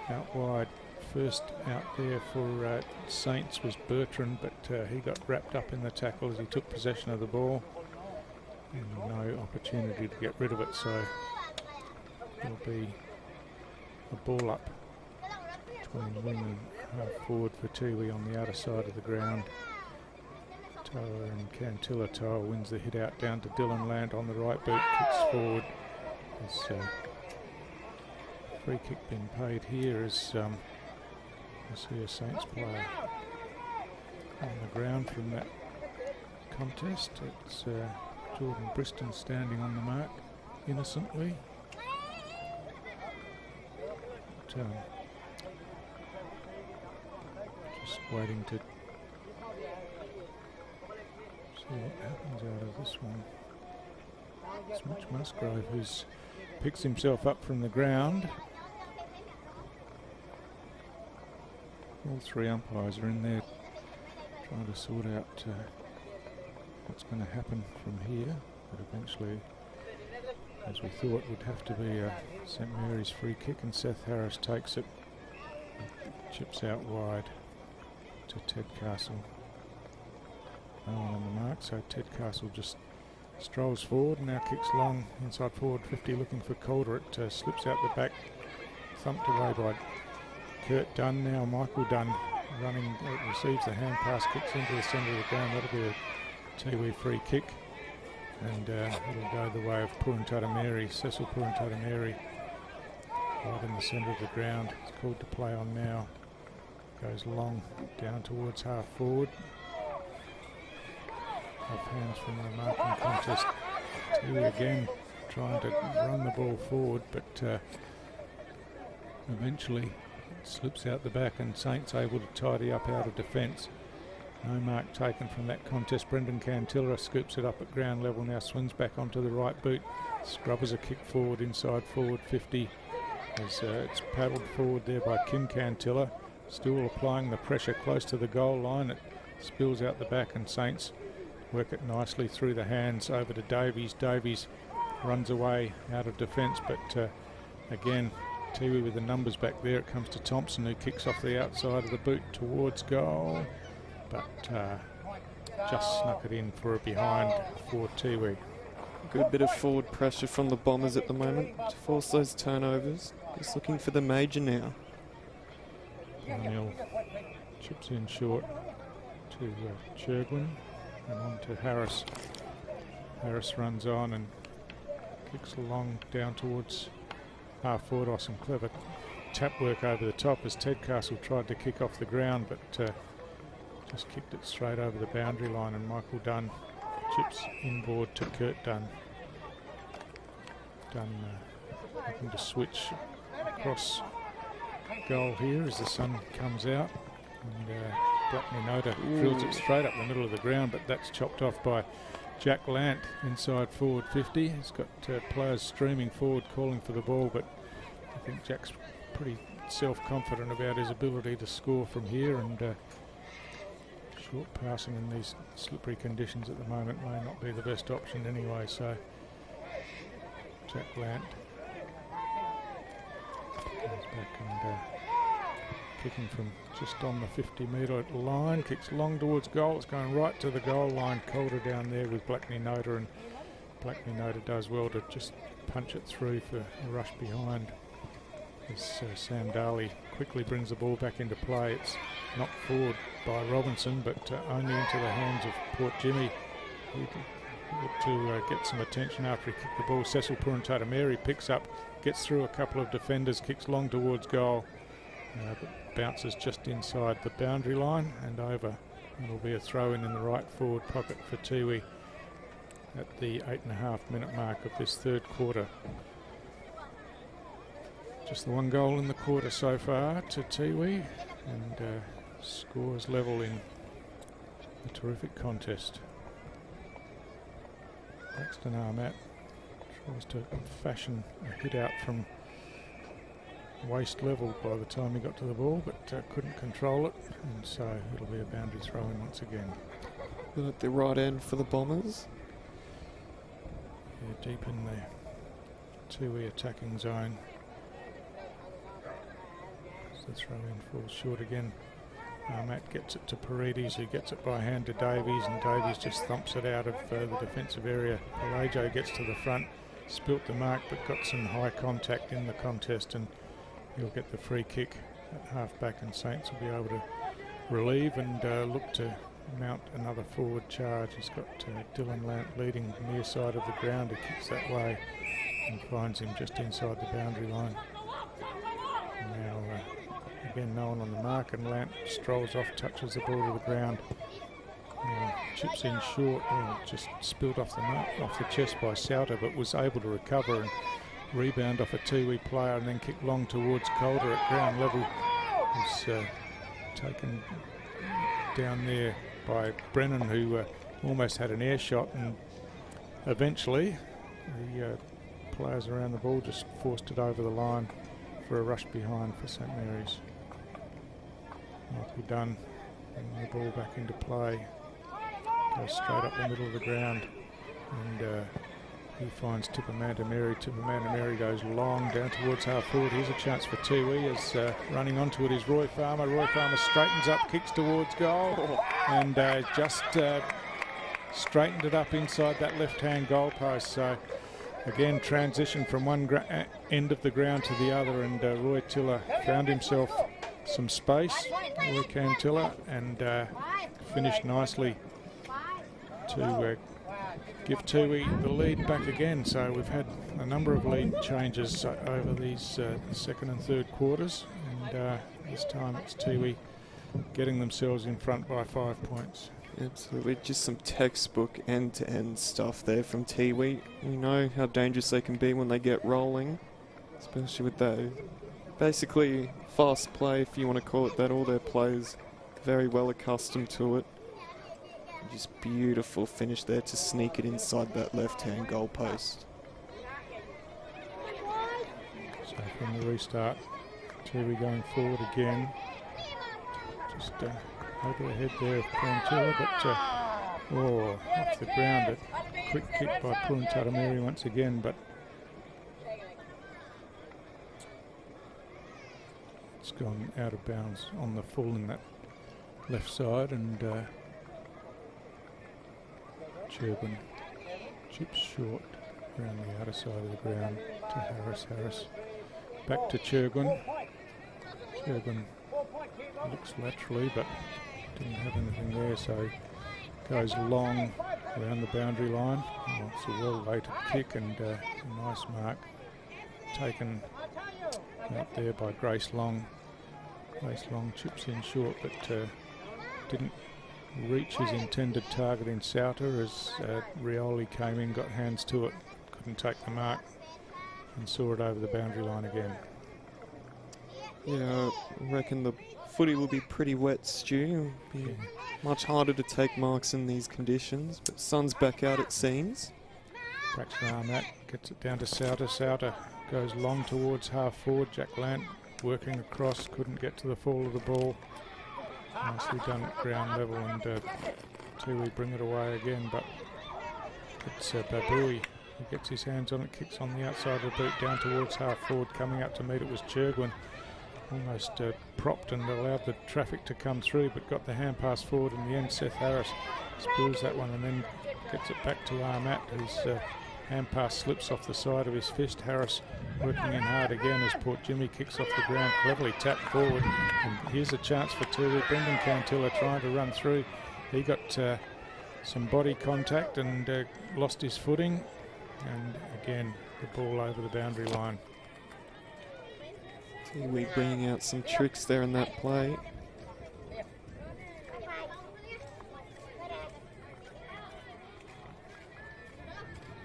out wide. First out there for Saints was Bertrand, but he got wrapped up in the tackle as he took possession of the ball, and no opportunity to get rid of it, so it'll be a ball up between wing and half forward for Tiwi on the outer side of the ground. Toa and Cantilla. Toa wins the hit out down to Dylan Land on the right boot, kicks forward. There's free kick being paid here as I see a Saints player on the ground from that contest. It's Jordan Briston standing on the mark innocently. But, just waiting to see what happens out of this one. It's Mitch Musgrove who's picks himself up from the ground. All 3 umpires are in there trying to sort out what's going to happen from here, but eventually, as we thought, would have to be a St Mary's free kick, and Seth Harris takes it, chips out wide to Ted Castle. No one on the mark, so Ted Castle just strolls forward and now kicks long inside forward 50, looking for Calder. It slips out the back, thumped away by Kurt Dunn. Now Michael Dunn running, receives the hand pass, kicks into the centre of the ground. That'll be a Tiwi free kick, and it'll go the way of Puruntuta Mary, Cecil Puruntuta Mary, right in the centre of the ground. It's called to play on now. Goes long down towards half forward. Off hands from the marking contest. Tiwi again trying to run the ball forward, but eventually it slips out the back and Saints able to tidy up out of defence. No mark taken from that contest. Brendan Cantilla scoops it up at ground level, now swings back onto the right boot. Scrubbers a kick forward inside forward 50 as it's paddled forward there by Kim Cantilla. Still applying the pressure close to the goal line. It spills out the back and Saints work it nicely through the hands over to Davies. Davies runs away out of defence, but again, Tiwi with the numbers back there. It comes to Thompson, who kicks off the outside of the boot towards goal, but just snuck it in for a behind for Tiwi. Good bit of forward pressure from the Bombers at the moment to force those turnovers. Just looking for the major now. O'Neill chips in short to Churgwin and on to Harris. Harris runs on and kicks along down towards half forward. Oh, some clever tap work over the top as Ted Castle tried to kick off the ground, but just kicked it straight over the boundary line, and Michael Dunn chips inboard to Kurt Dunn. Dunn looking to switch across goal here as the sun comes out, and Blackney Noda drills it straight up the middle of the ground, but that's chopped off by Jack Lant inside forward 50. He's got players streaming forward calling for the ball, but I think Jack's pretty self-confident about his ability to score from here, and short passing in these slippery conditions at the moment may not be the best option anyway, so Jack Lant goes back and kicking from just on the 50-metre line, kicks long towards goal. It's going right to the goal line. Calder down there with Blackney Noda, and Blackney Noda does well to just punch it through for a rush behind. As Sam Daly quickly brings the ball back into play. It's knocked forward by Robinson, but only into the hands of Port Jimmy, who looked to get some attention after he kicked the ball. Cecil Puruntuta Mary picks up, gets through a couple of defenders, kicks long towards goal, but bounces just inside the boundary line and over. It'll be a throw-in the right forward pocket for Tiwi at the 8.5-minute mark of this third quarter. Just the one goal in the quarter so far to Tiwi, and scores level in a terrific contest. Braxton Armat tries to fashion a hit out from waist level by the time he got to the ball, but couldn't control it, and so it'll be a boundary throw-in once again. At the right end for the Bombers. Yeah, deep in the Tiwi attacking zone. So the throw-in falls short again. Matt gets it to Paredes, who gets it by hand to Davies, and Davies just thumps it out of the defensive area. Pelago gets to the front, spilt the mark, but got some high contact in the contest, and he'll get the free kick at half-back, and Saints will be able to relieve and look to mount another forward charge. He's got Dylan Lant leading near side of the ground. He kicks that way and finds him just inside the boundary line. And now again, no one on the mark, and Lant strolls off, touches the ball to the ground, chips in short, just spilled off the chest by Souter, but was able to recover and rebound off a Tiwi player and then kick long towards Calder at ground level. He's taken down there by Brennan, who almost had an air shot, and eventually the players around the ball just forced it over the line for a rush behind for St Mary's. Michael Dunn bringing the ball back into play. Goes straight up the middle of the ground, and he finds Tippamanta Mary. Tippamanta Mary goes long down towards half forward. Here's a chance for Tiwi as running onto it is Roy Farmer. Roy Farmer straightens up, kicks towards goal, and just straightened it up inside that left-hand goalpost. So again, transition from one end of the ground to the other, and Roy Tiller found himself some space, Roy Cantilla, and finished nicely to give Tiwi the lead back again. So we've had a number of lead changes over these second and third quarters, and this time it's Tiwi getting themselves in front by 5 points. Absolutely, just some textbook end-to-end stuff there from Tiwi. We know how dangerous they can be when they get rolling, especially with that basically fast play, if you want to call it that. All their players very well accustomed to it. Just beautiful finish there to sneak it inside that left-hand goal post. So from the restart, Tiwi going forward again. Just over the head there of Cantilla, but off the ground. A quick kick by Puruntara once again, but it's gone out of bounds on the full in that left side, and Churban chips short around the outer side of the ground to Harris. Harris back to Churban. Churban looks laterally, but didn't have anything there, so goes long around the boundary line. It's a well-weighted kick, and a nice mark taken out there by Grace Long. Grace Long chips in short, but didn't reach his intended target in Sauter as Rioli came in, got hands to it, couldn't take the mark, and saw it over the boundary line again. Yeah, I reckon the footy will be pretty wet, Stu. It'll be much harder to take marks in these conditions, but sun's back out, it seems. Braxton Arnett gets it down to Sauter. Sauter goes long towards half forward. Jack Lant working across, couldn't get to the fall of the ball. Nicely done at ground level, and Tiwi bring it away again, but it's Babui who gets his hands on it, kicks on the outside of the boot down towards half forward. Coming up to meet it was Churgwin. Almost propped and allowed the traffic to come through, but got the hand pass forward in the end. Seth Harris spills that one and then gets it back to Armat, whose hand pass slips off the side of his fist. Harris working in hard again as Port Jimmy kicks off the ground, cleverly tapped forward. And here's a chance for Tiwi. Brendan Cantilla trying to run through. He got some body contact and lost his footing. And again, the ball over the boundary line. Tiwi bringing out some tricks there in that play.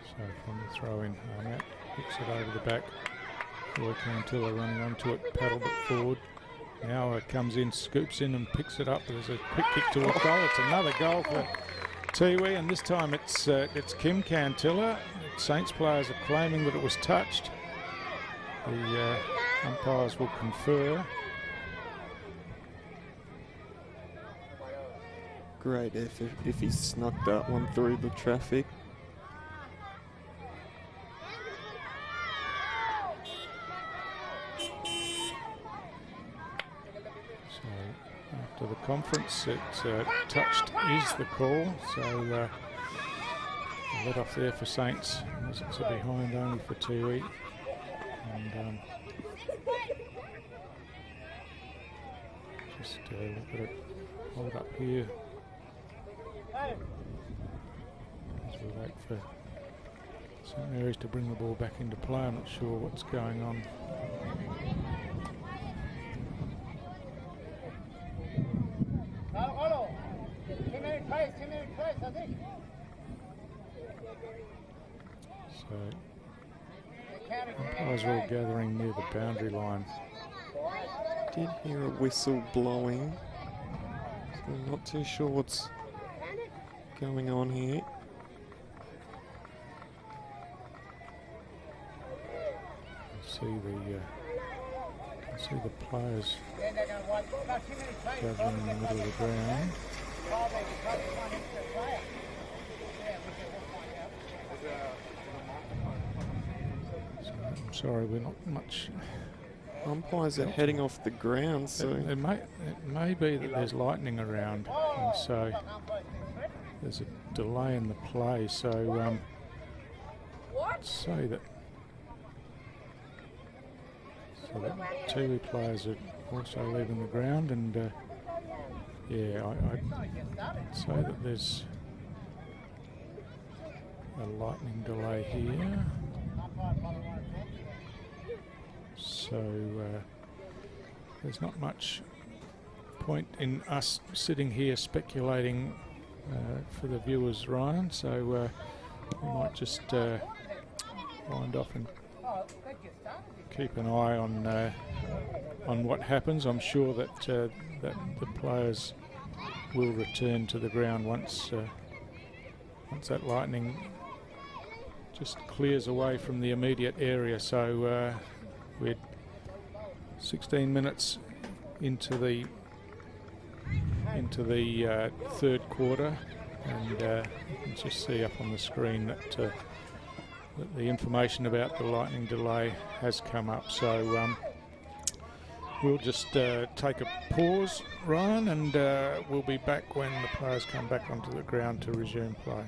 So from the throw in, Arnett hooks it over the back. Roy Cantilla running onto it, paddled it forward. Now it comes in, scoops in and picks it up. There's a quick kick to a goal. It's another goal for Tiwi, and this time it's Kim Cantilla. Saints players are claiming that it was touched. The umpires will confer. Great effort if he snuck that one through the traffic. So after the conference, it's touched is the call. So let off there for Saints. It's a behind only for Tiwi. And just look at it, hold up here as we wait for St Mary's to bring the ball back into play. I'm not sure what's going on. So umpires are all gathering near the boundary line. Did hear a whistle blowing, so I'm not too sure what's going on here. See the players Gathering in the middle of the ground. I'm sorry, we're not much. Umpires are heading off the ground, so It may be that there's lightning around, and so there's a delay in the play. So say that Tiwi players are also leaving the ground, and I'd say that there's a lightning delay here. So there's not much point in us sitting here speculating for the viewers, Ryan. So we might just wind off and keep an eye on what happens. I'm sure that that the players will return to the ground once that lightning just clears away from the immediate area. So we're 16 minutes into the third quarter, and you can just see up on the screen that the information about the lightning delay has come up. So we'll just take a pause, Ryan, and we'll be back when the players come back onto the ground to resume play.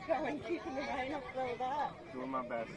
Going, keeping the rain off all that. Doing my best.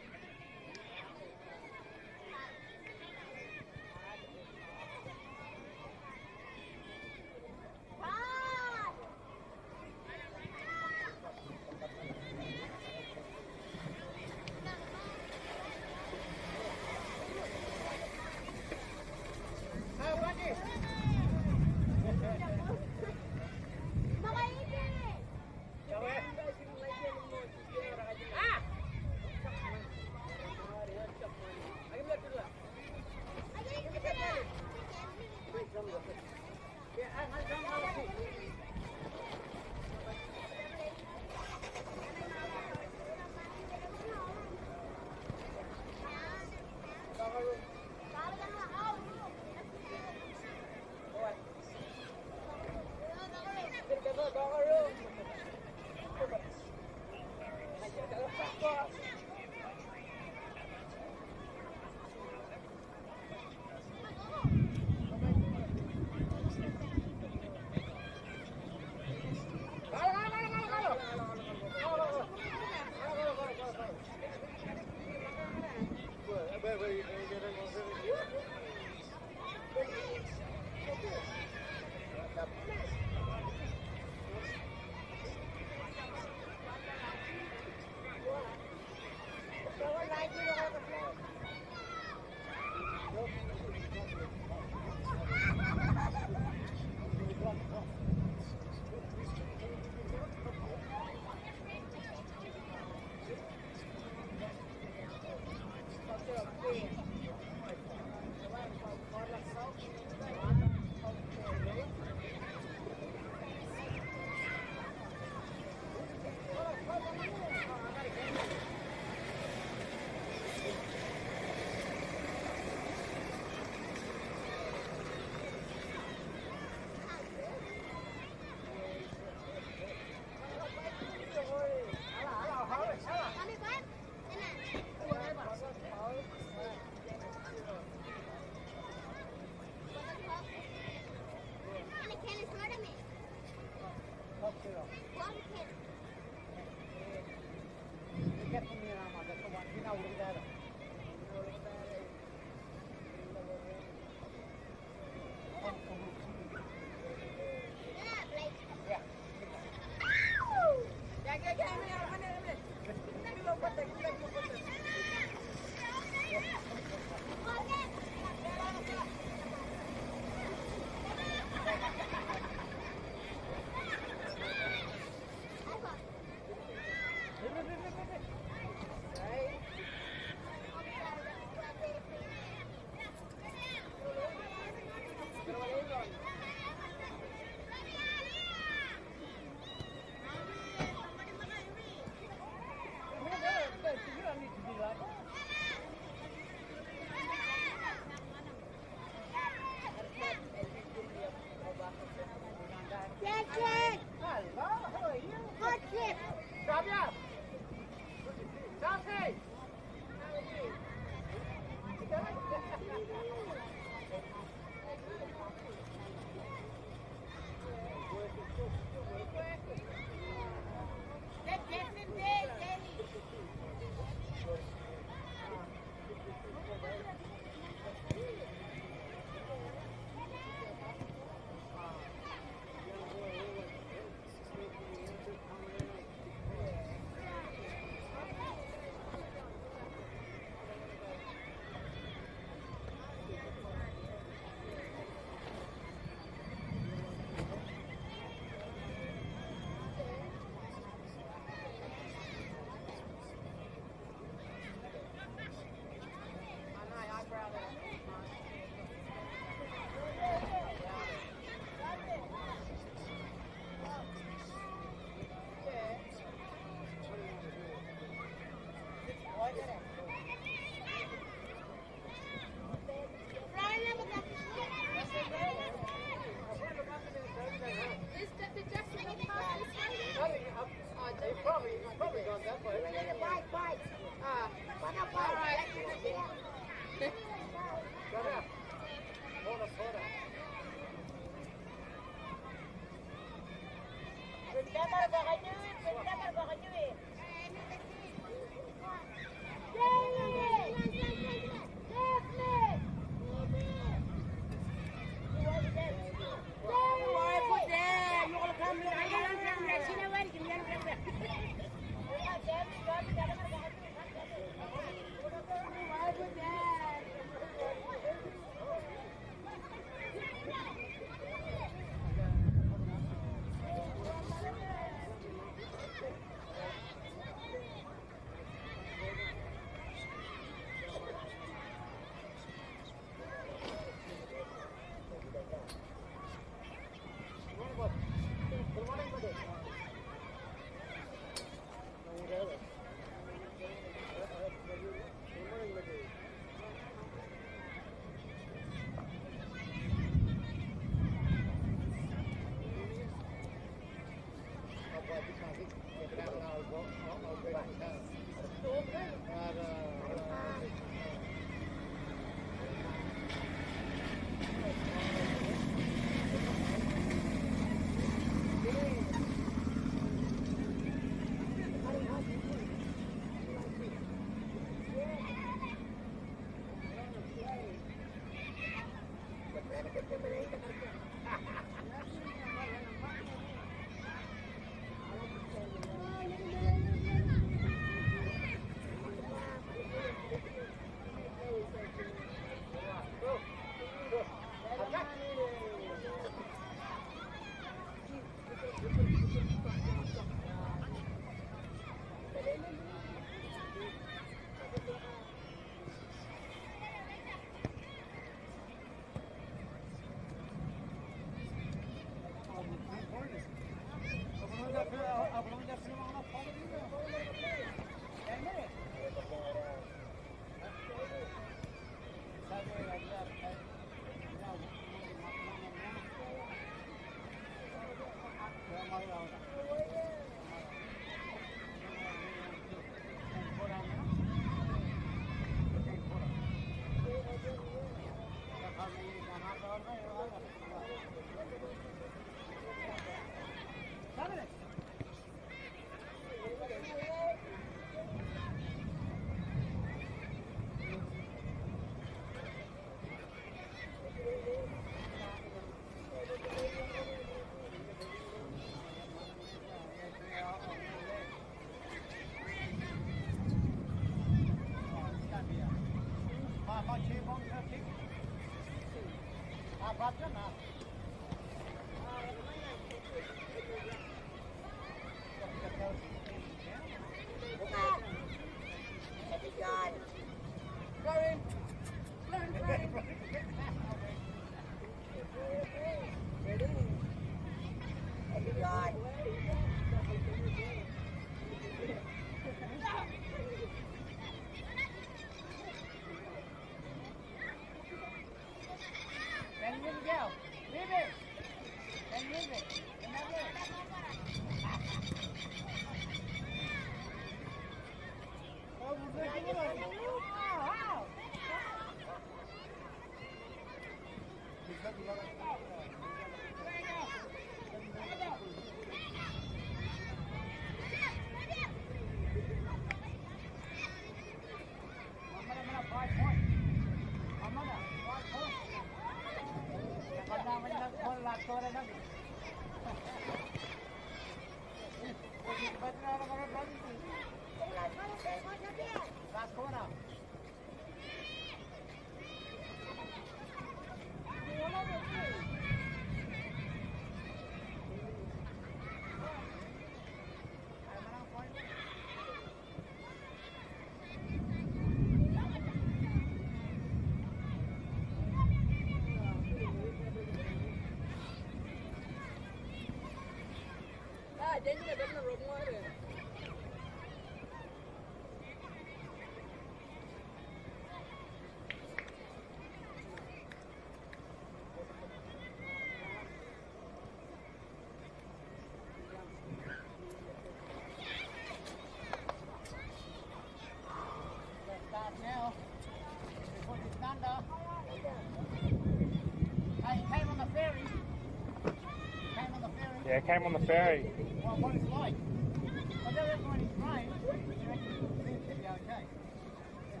Yeah, it came on the ferry. Well, what it's like. I don't reckon when it's rained, you reckon it should be okay. Yeah.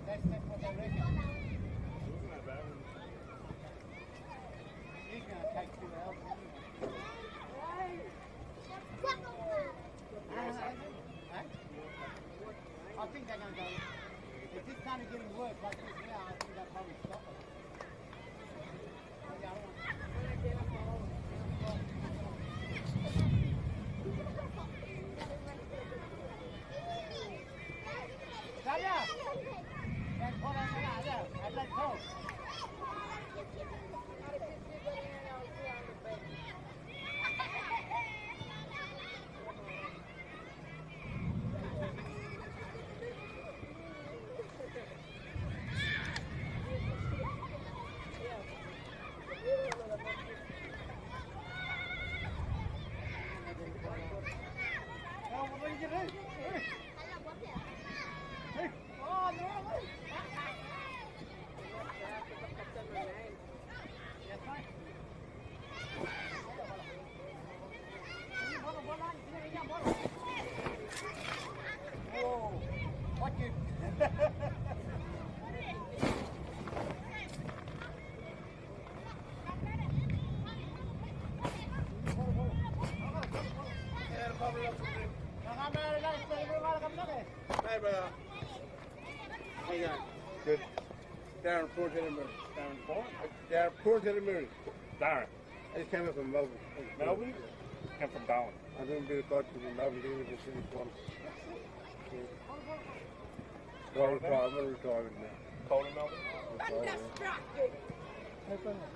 That's what they reckon. He's going to take 2 hours. I think they're going to go. If this kind of getting worse like this now, I think they'll probably stop it. Saya, dan orang ada, ada kau. Hey, brother. How you going? Good. Darren, Port Murray. Darren Port? Darren, Port Murray. Darren. I just came up from Melbourne. Melbourne? Came from Darwin. I'm doing a bit of coaching in Melbourne, doing the city one. I'm going to retire now. Cold in Melbourne? Hey, brother.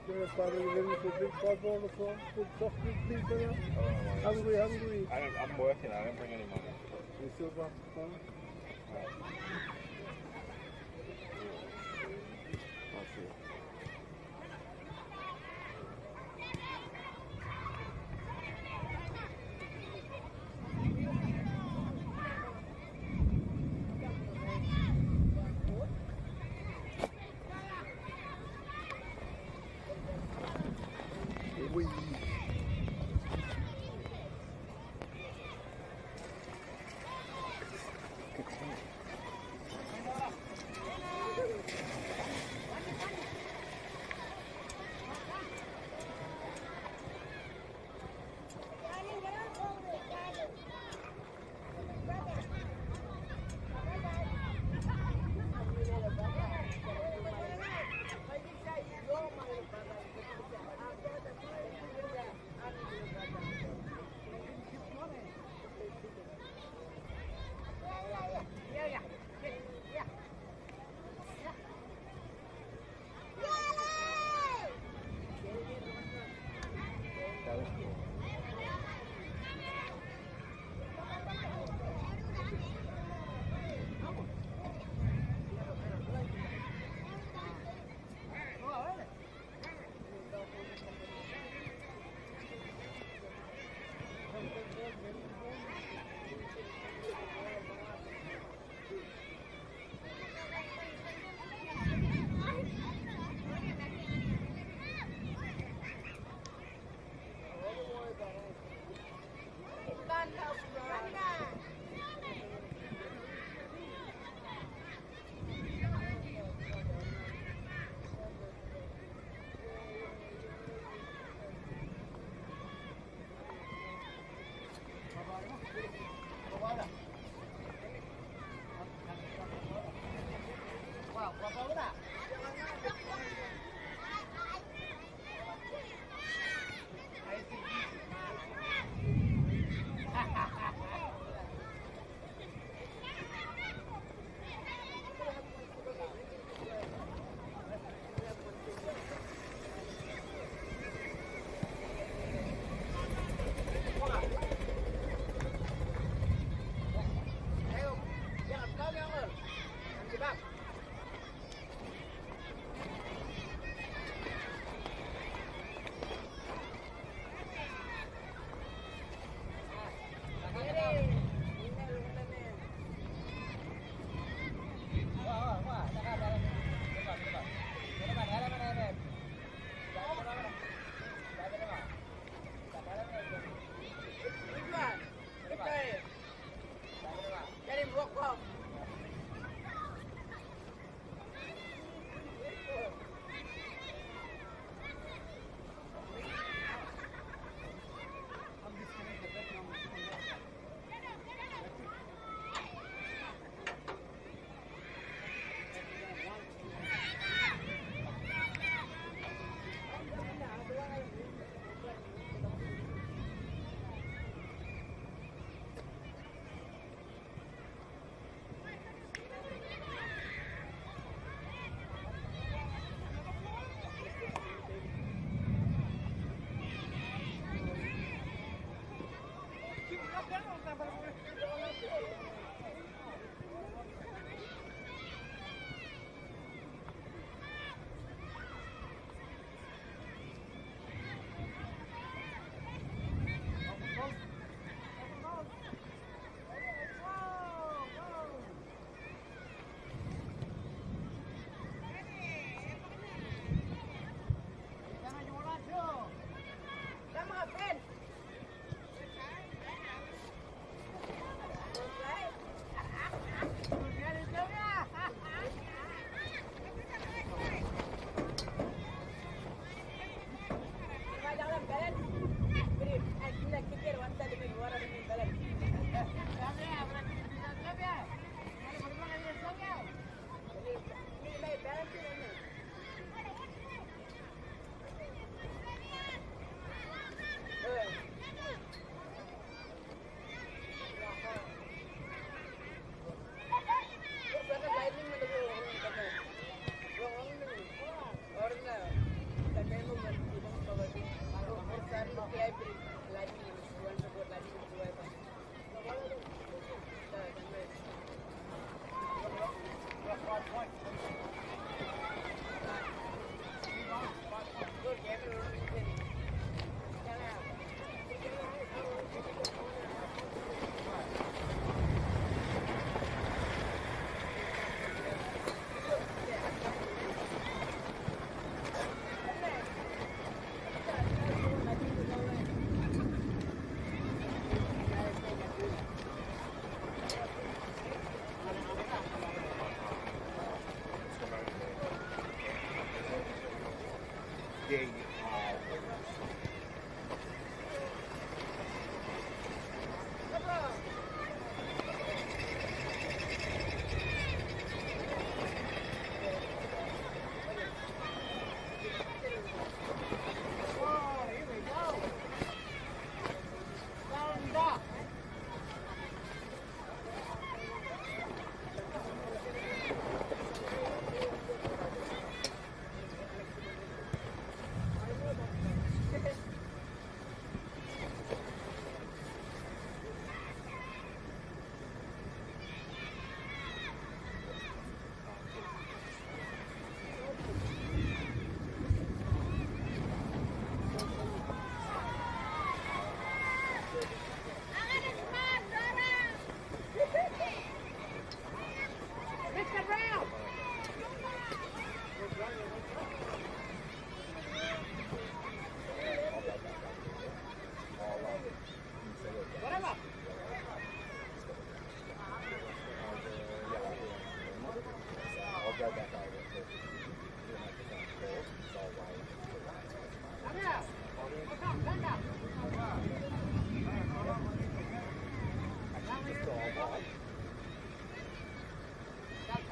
You're starting to live with a big football on the phone, big soft drink, please, brother. Hungry. I'm working, I don't bring any money. You still got phone? I'll see you.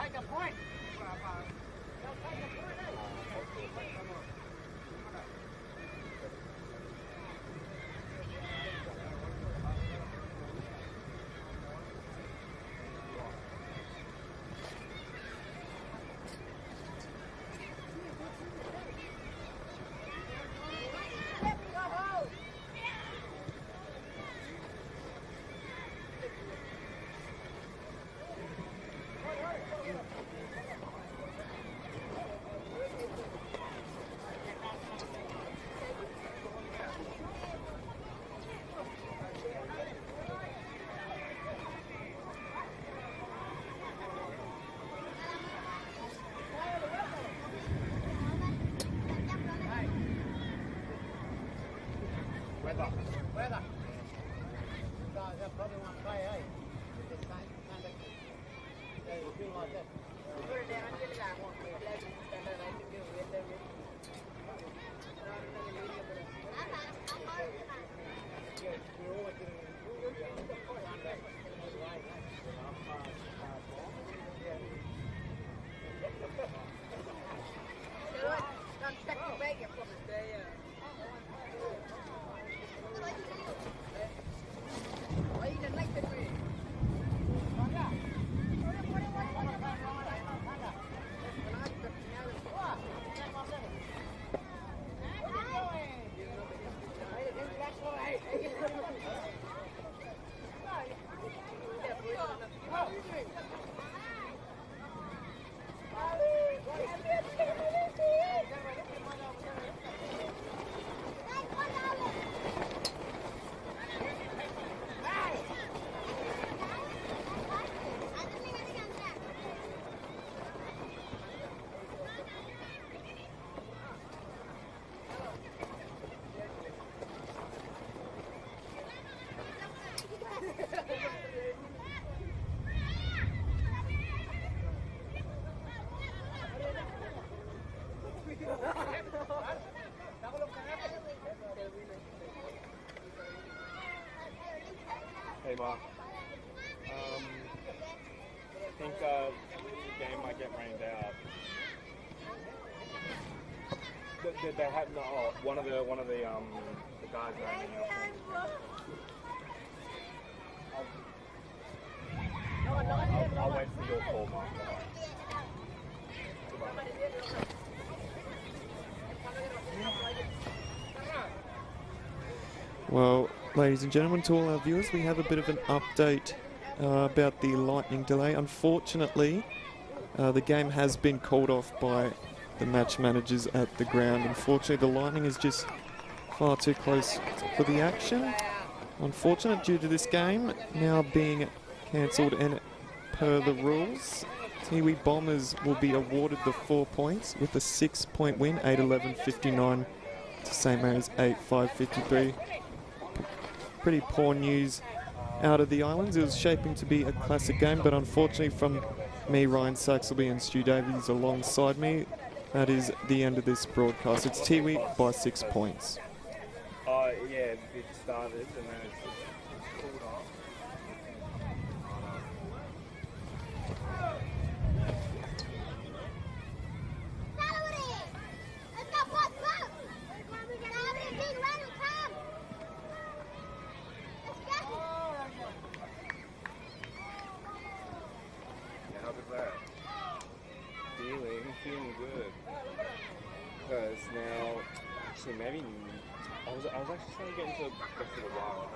Take a point. Weather. They probably won't play, eh? They can't they feel like that. Hey, Ma. I think the game might get rained out. They had one of the guys raining out. I'll wait for your call, Ma. Well, ladies and gentlemen, to all our viewers, we have a bit of an update about the lightning delay. Unfortunately, the game has been called off by the match managers at the ground. Unfortunately, the lightning is just far too close for the action. Unfortunate due to this game now being cancelled, and per the rules, Tiwi Bombers will be awarded the 4 points with a 6-point win, 8-11-59 to St. Mary's 8-5-53. Pretty poor news out of the islands. It was shaping to be a classic game, but unfortunately from me, Ryan Saxelby, and Stu Davies alongside me, that is the end of this broadcast. It's Tiwi by 6 points. Yeah, it started and then it's pulled off. How was that? Feeling good. Because now, actually maybe, I was actually trying to get into a bit of a while.